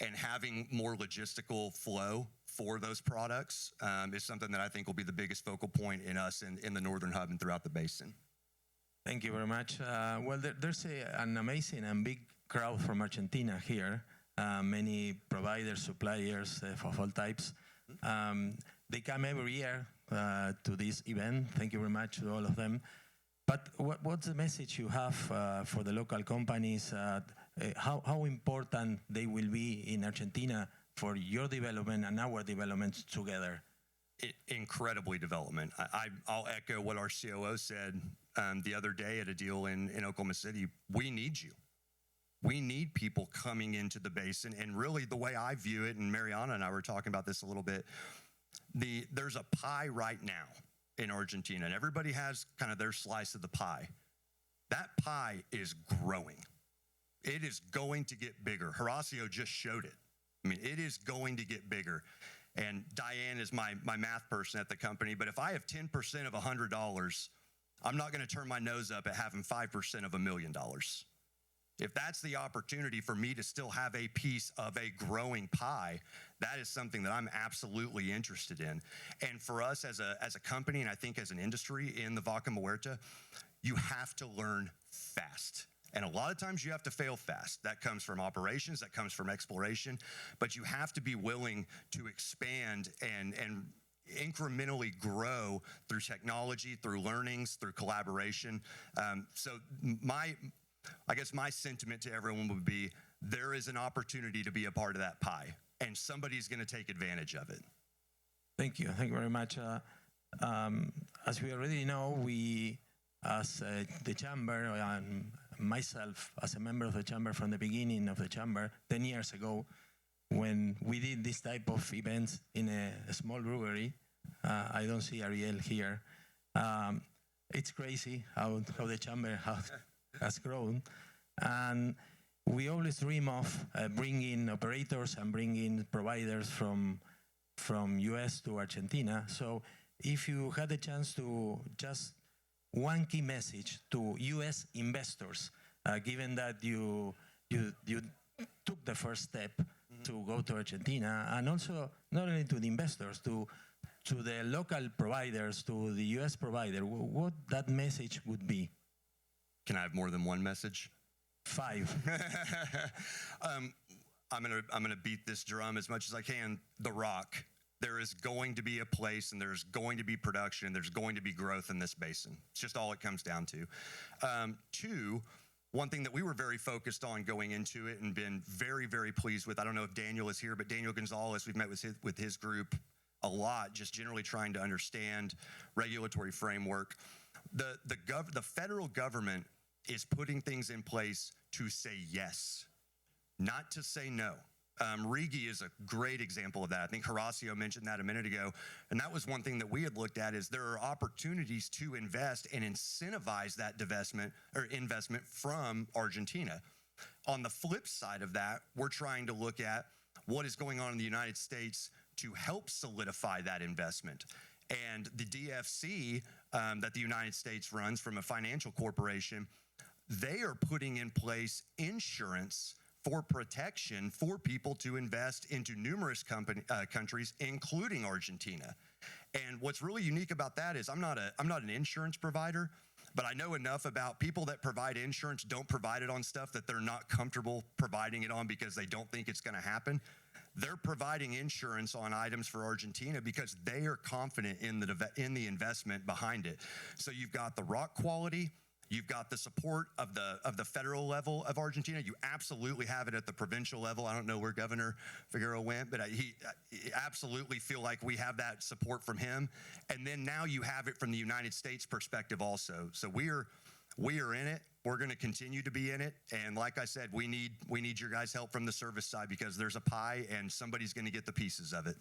and having more logistical flow for those products is something that I think will be the biggest focal point in us in the Northern Hub and throughout the basin. Thank you very much. There's an amazing and big crowd from Argentina here. Many providers, suppliers of all types. They come every year to this event. Thank you very much to all of them. But what's the message you have for the local companies how important they will be in Argentina for your development and our development together. Incredibly development. I'll echo what our COO said the other day at a deal in Oklahoma City. We need you. We need people coming into the basin. And really the way I view it, and Mariana and I were talking about this a little bit, there's a pie right now in Argentina, and everybody has kind of their slice of the pie. That pie is growing. It is going to get bigger. Horacio just showed it. I mean, it is going to get bigger. And Diane is my math person at the company, but if I have 10% of $100, I'm not going to turn my nose up at having 5% of $1 million. If that's the opportunity for me to still have a piece of a growing pie, that is something that I'm absolutely interested in. And for us as a company, and I think as an industry in the Vaca Muerta, you have to learn fast. And a lot of times you have to fail fast. That comes from operations, that comes from exploration, but you have to be willing to expand and incrementally grow through technology, through learnings, through collaboration. So I guess my sentiment to everyone would be, there is an opportunity to be a part of that pie, and somebody's going to take advantage of it. Thank you. Thank you very much. As we already know, we, as the chamber, and myself as a member of the chamber from the beginning of the chamber, 10 years ago, when we did this type of events in a small brewery, I don't see Ariel here. It's crazy how the chamber has grown. And we always dream of bringing operators and bringing providers from US to Argentina. So if you had the chance to just one key message to US investors, given that you took the first step to go to Argentina, and also not only to the investors, to the local providers, to the US provider, what that message would be? Can I have more than one message? 5. I'm gonna beat this drum as much as I can. The Rock. There is going to be a place, and there's going to be production, and there's going to be growth in this basin. It's just all it comes down to. 2, one thing that we were very focused on going into it and been very, very pleased with, I don't know if Daniel is here, but Daniel Gonzalez, we've met with his group a lot, just generally trying to understand regulatory framework. The federal government is putting things in place to say yes, not to say no. Rigi is a great example of that. I think Horacio mentioned that a minute ago. And that was one thing that we had looked at, is there are opportunities to invest and incentivize that investment from Argentina. On the flip side of that, we're trying to look at what is going on in the United States to help solidify that investment. And the DFC that the United States runs from a financial corporation, they are putting in place insurance for protection for people to invest into numerous countries, including Argentina. And what's really unique about that is I'm not an insurance provider, but I know enough about people that provide insurance don't provide it on stuff that they're not comfortable providing it on because they don't think it's going to happen. They're providing insurance on items for Argentina because they are confident in the investment behind it. So you've got the rock quality. You've got the support of the federal level of Argentina. You absolutely have it at the provincial level. I don't know where Governor Figueroa went, but he absolutely feel like we have that support from him. And then now you have it from the United States perspective also. So we are in it. We're going to continue to be in it. And like I said, we need your guys' help from the service side because there's a pie and somebody's going to get the pieces of it.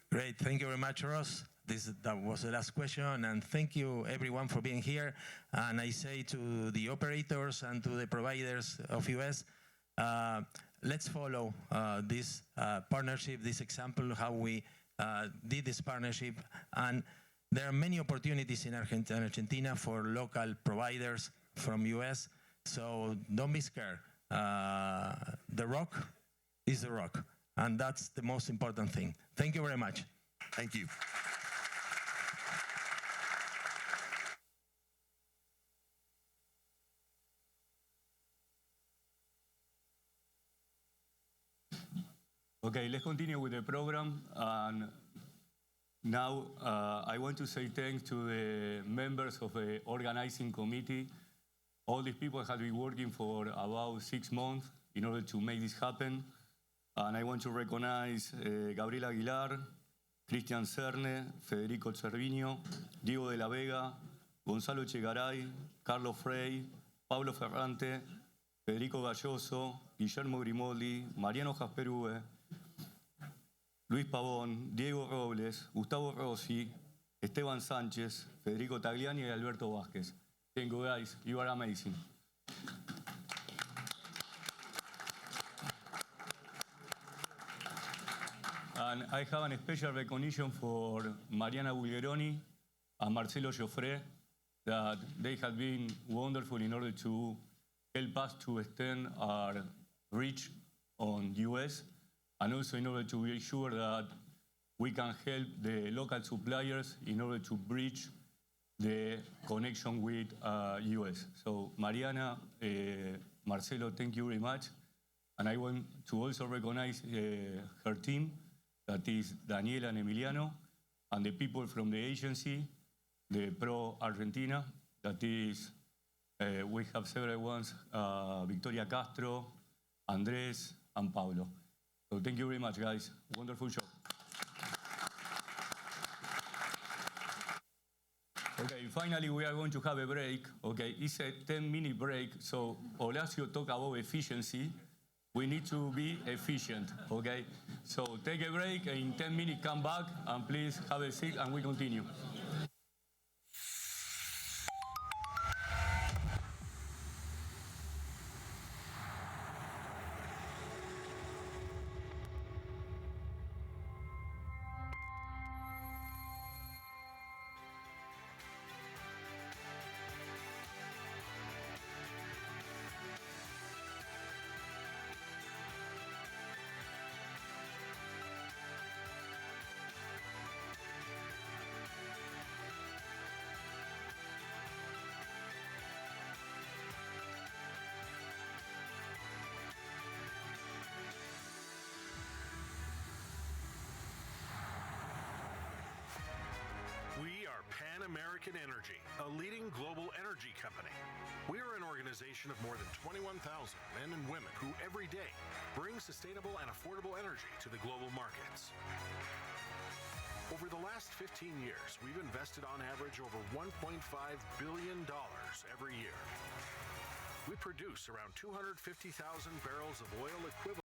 Great. Thank you very much, Ross. That was the last question, and thank you everyone for being here. And I say to the operators and to the providers of US, let's follow this partnership, this example, how we did this partnership. And there are many opportunities in Argentina for local providers from US, so don't be scared. The rock is the rock, and that's the most important thing. Thank you very much. Thank you. Okay, let's continue with the program. And now I want to say thanks to the members of the organizing committee. All these people have been working for about 6 months in order to make this happen. And I want to recognize Gabriel Aguilar, Cristian Cerne, Federico Cerviño, Diego de la Vega, Gonzalo Echegaray, Carlos Frey, Pablo Ferrante, Federico Galloso, Guillermo Grimoldi, Mariano Jasperúe, Luis Pavón, Diego Robles, Gustavo Rossi, Esteban Sánchez, Federico Tagliani y Alberto Vázquez. Thank you guys, you are amazing. And I have a special recognition for Mariana Bulgeroni and Marcelo Joffre, that they have been wonderful in order to help us to extend our reach on US, and also in order to be sure that we can help the local suppliers in order to bridge the connection with US. So Mariana, Marcelo, thank you very much. And I want to also recognize her team, that is Daniela and Emiliano, and the people from the agency, the Pro Argentina, that is, we have several ones, Victoria Castro, Andres, and Pablo. So thank you very much, guys. Wonderful show. Okay, finally we are going to have a break. Okay, it's a 10-minute break, so Horacio talked about efficiency. We need to be efficient, okay? So take a break, and in 10 minutes come back, and please have a seat, and we continue. We are Pan American Energy, a leading global energy company. We are an organization of more than 21,000 men and women who every day bring sustainable and affordable energy to the global markets. Over the last 15 years, we've invested on average over $1.5 billion every year. We produce around 250,000 barrels of oil equivalent